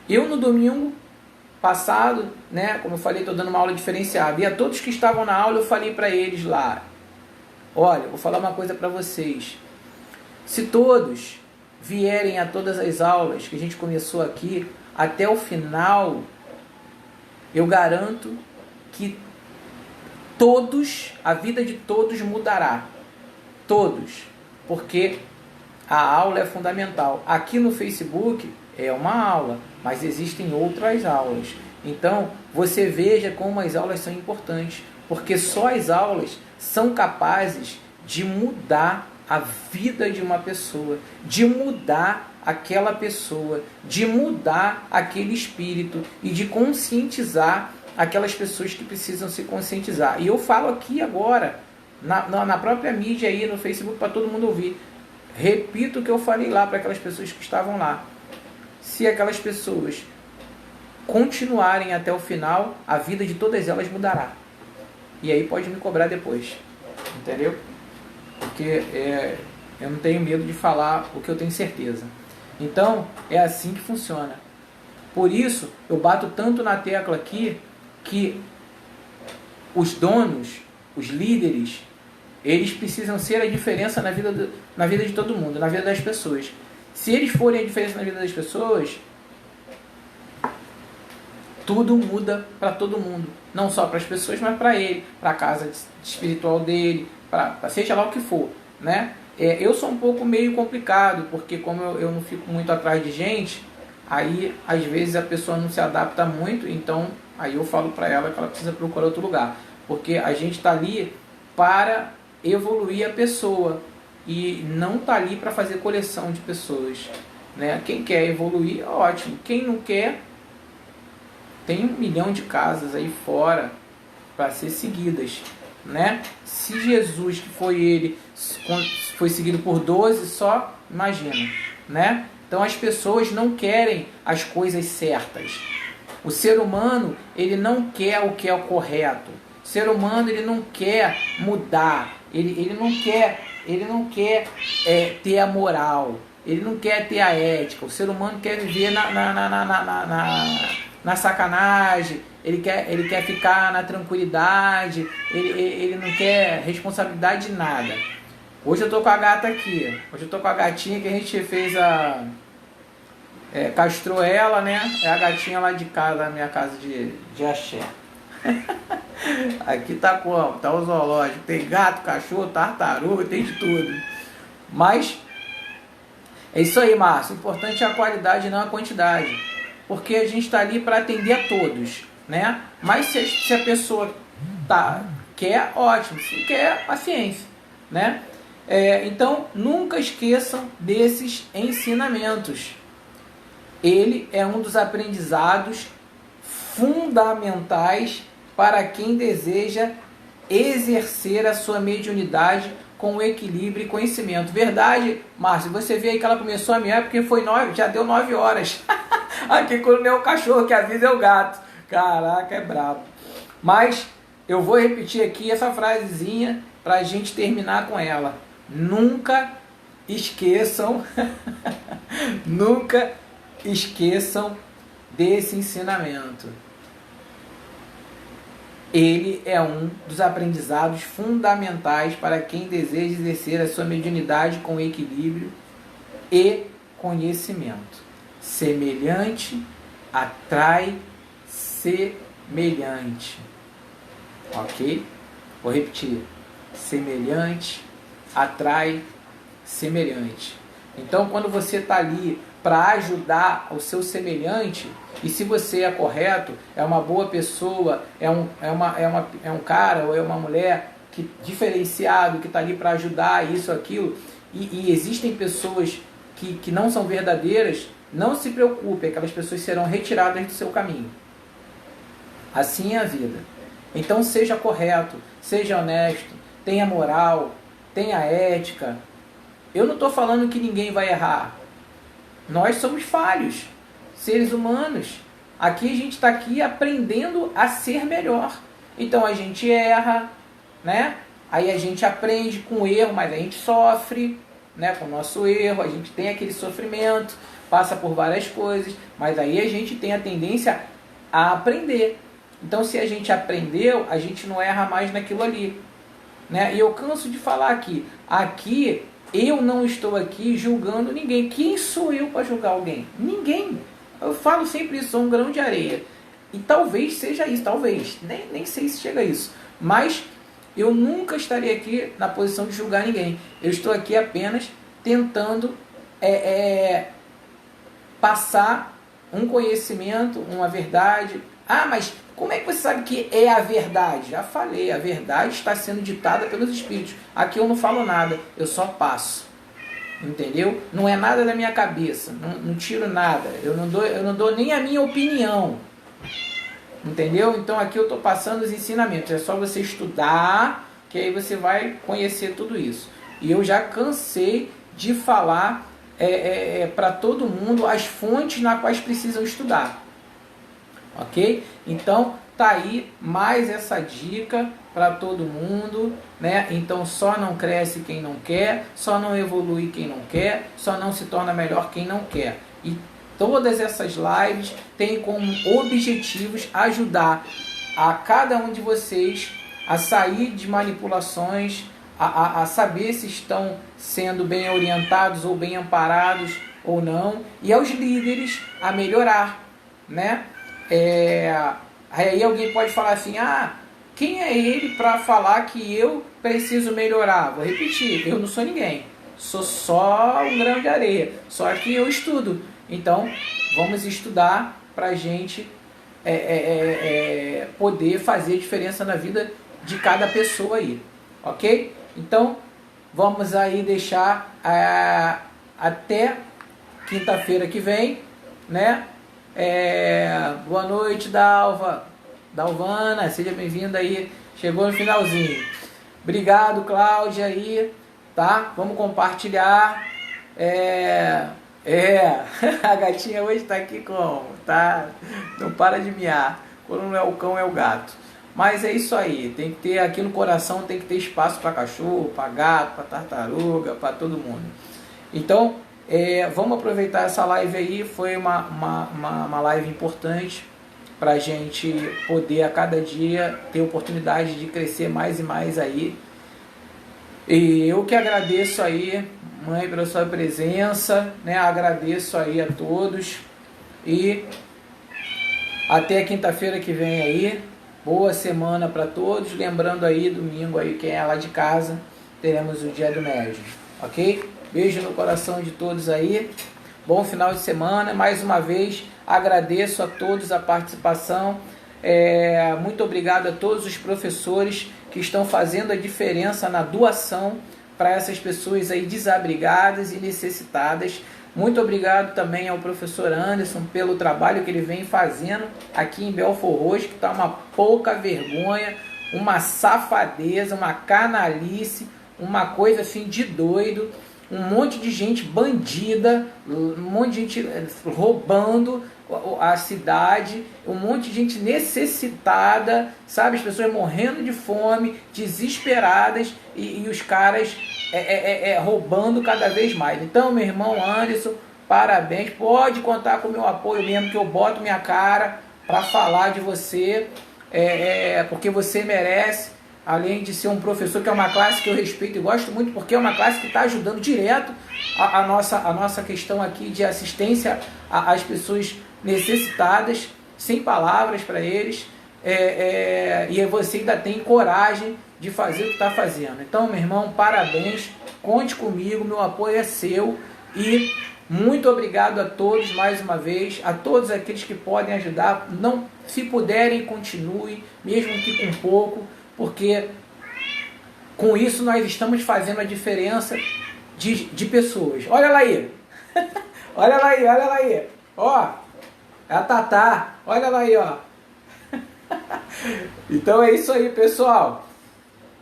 Eu no domingo passado, né, como eu falei, estou dando uma aula diferenciada, e a todos que estavam na aula eu falei para eles lá: olha, vou falar uma coisa para vocês. Se todos vierem a todas as aulas que a gente começou aqui até o final, eu garanto que todos, a vida de todos mudará. Todos. Porque a aula é fundamental. Aqui no Facebook é uma aula, mas existem outras aulas. Então, você veja como as aulas são importantes, porque só as aulas são capazes de mudar a vida de uma pessoa, de mudar aquela pessoa, de mudar aquele espírito e de conscientizar aquelas pessoas que precisam se conscientizar. E eu falo aqui agora, na própria mídia aí, no Facebook, para todo mundo ouvir. Repito o que eu falei lá para aquelas pessoas que estavam lá. Se aquelas pessoas continuarem até o final, a vida de todas elas mudará. E aí pode me cobrar depois. Entendeu? Porque eu não tenho medo de falar o que eu tenho certeza. Então, é assim que funciona. Por isso, eu bato tanto na tecla aqui que os donos, os líderes, eles precisam ser a diferença na vida de todo mundo, na vida das pessoas. Se eles forem a diferença na vida das pessoas, tudo muda para todo mundo. Não só para as pessoas, mas para ele, para a casa espiritual dele, para seja lá o que for, né? Eu sou um pouco meio complicado, porque como eu não fico muito atrás de gente, aí às vezes a pessoa não se adapta muito, então aí eu falo para ela que ela precisa procurar outro lugar. Porque a gente está ali para evoluir a pessoa e não está ali para fazer coleção de pessoas, né? Quem quer evoluir, ótimo. Quem não quer, tem 1 milhão de casas aí fora para ser seguidas, né? Se Jesus, que foi ele, foi seguido por 12 só, imagina, né? Então as pessoas não querem as coisas certas. O ser humano, ele não quer o que é o correto. O ser humano, ele não quer mudar. Ele não quer ter a moral. Ele não quer ter a ética. O ser humano quer viver na sacanagem. Ele quer ficar na tranquilidade. Ele não quer responsabilidade de nada. Hoje eu tô com a gata aqui. Hoje eu tô com a gatinha que a gente fez castrou ela, né? É a gatinha lá de casa, da minha casa de axé. Aqui tá como? Tá o zoológico. Tem gato, cachorro, tartaruga, tem de tudo. Mas é isso aí, Márcio. O importante é a qualidade, não a quantidade. Porque a gente está ali para atender a todos, né? Mas se a pessoa quer, ótimo. Se quer, paciência, né? Então, nunca esqueçam desses ensinamentos. Ele é um dos aprendizados fundamentais para quem deseja exercer a sua mediunidade com equilíbrio e conhecimento. Verdade, Márcio? Você vê aí que ela começou a miar porque já deu 9 horas. Aqui quando não é o cachorro que avisa, é o gato. Caraca, é brabo. Mas eu vou repetir aqui essa frasezinha para a gente terminar com ela. Nunca esqueçam, nunca esqueçam desse ensinamento. Ele é um dos aprendizados fundamentais para quem deseja exercer a sua mediunidade com equilíbrio e conhecimento. Semelhante atrai semelhante. Ok? Vou repetir. Semelhante atrai semelhante. Então, quando você está ali para ajudar o seu semelhante, e se você é correto, é uma boa pessoa, é um cara ou é uma mulher diferenciado, que está ali para ajudar isso, aquilo, e existem pessoas que não são verdadeiras, não se preocupe, aquelas pessoas serão retiradas do seu caminho. Assim é a vida. Então seja correto, seja honesto, tenha moral, tenha ética. Eu não estou falando que ninguém vai errar. Nós somos falhos, seres humanos. Aqui a gente está aqui aprendendo a ser melhor. Então a gente erra, né? Aí a gente aprende com o erro, mas a gente sofre, né? Com o nosso erro, a gente tem aquele sofrimento, passa por várias coisas, mas aí a gente tem a tendência a aprender. Então se a gente aprendeu, a gente não erra mais naquilo ali, né? E eu canso de falar aqui eu não estou aqui julgando ninguém. Quem sou eu para julgar alguém? Ninguém. Eu falo sempre isso, sou um grão de areia. E talvez seja isso, talvez, nem sei se chega a isso, mas eu nunca estarei aqui na posição de julgar ninguém. Eu estou aqui apenas tentando passar um conhecimento, uma verdade. Ah, mas como é que você sabe que é a verdade? Já falei, a verdade está sendo ditada pelos Espíritos. Aqui eu não falo nada, eu só passo. Entendeu? Não é nada da minha cabeça, não tiro nada, eu não dou nem a minha opinião. Entendeu? Então aqui eu estou passando os ensinamentos. É só você estudar, que aí você vai conhecer tudo isso. E eu já cansei de falar para todo mundo as fontes nas quais precisam estudar. Ok? Então tá aí mais essa dica para todo mundo, né? Então só não cresce quem não quer, só não evolui quem não quer, só não se torna melhor quem não quer. E todas essas lives têm como objetivos ajudar a cada um de vocês a sair de manipulações, a saber se estão sendo bem orientados ou bem amparados ou não, e aos líderes a melhorar, né? Aí alguém pode falar assim, quem é ele para falar que eu preciso melhorar? Vou repetir, eu não sou ninguém, sou só um grão de areia, só que eu estudo. Então, vamos estudar para a gente poder fazer diferença na vida de cada pessoa aí, ok? Então, vamos aí deixar até quinta-feira que vem, né? Boa noite, Dalvana, seja bem-vinda aí, chegou no finalzinho. Obrigado, Cláudia aí, tá? Vamos compartilhar. A gatinha hoje tá aqui como? Tá? Não para de miar. Quando não é o cão, é o gato. Mas é isso aí. Tem que ter aqui no coração, tem que ter espaço para cachorro, para gato, para tartaruga, para todo mundo. Então, vamos aproveitar essa live aí. Foi uma live importante para a gente poder a cada dia ter oportunidade de crescer mais e mais aí. E eu que agradeço aí, mãe, pela sua presença, né? Agradeço aí a todos e até quinta-feira que vem aí. Boa semana para todos. Lembrando aí, domingo aí, quem é lá de casa, teremos o Dia do Médium, ok? Beijo no coração de todos aí. Bom final de semana. Mais uma vez, agradeço a todos a participação. Muito obrigado a todos os professores que estão fazendo a diferença na doação para essas pessoas aí desabrigadas e necessitadas. Muito obrigado também ao professor Anderson pelo trabalho que ele vem fazendo aqui em Belford Roxo, que está uma pouca vergonha, uma safadeza, uma canalice, uma coisa assim de doido, um monte de gente bandida, um monte de gente roubando a cidade, um monte de gente necessitada, sabe? As pessoas morrendo de fome, desesperadas e os caras roubando cada vez mais. Então, meu irmão Anderson, parabéns, pode contar com o meu apoio mesmo, que eu boto minha cara para falar de você, porque você merece, além de ser um professor, que é uma classe que eu respeito e gosto muito, porque é uma classe que está ajudando direto a nossa questão aqui de assistência às pessoas necessitadas, sem palavras para eles, e você ainda tem coragem de fazer o que está fazendo. Então, meu irmão, parabéns, conte comigo, meu apoio é seu, e muito obrigado a todos mais uma vez, a todos aqueles que podem ajudar. Não, se puderem, continue, mesmo que com pouco, porque com isso nós estamos fazendo a diferença de pessoas. Olha lá aí, olha lá aí, ó, é a Tatá, olha lá aí, ó. Então é isso aí, pessoal.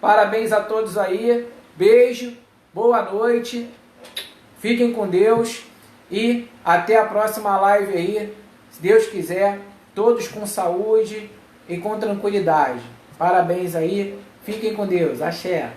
Parabéns a todos aí, beijo, boa noite, fiquem com Deus e até a próxima live aí, se Deus quiser, todos com saúde e com tranquilidade. Parabéns aí, fiquem com Deus, axé.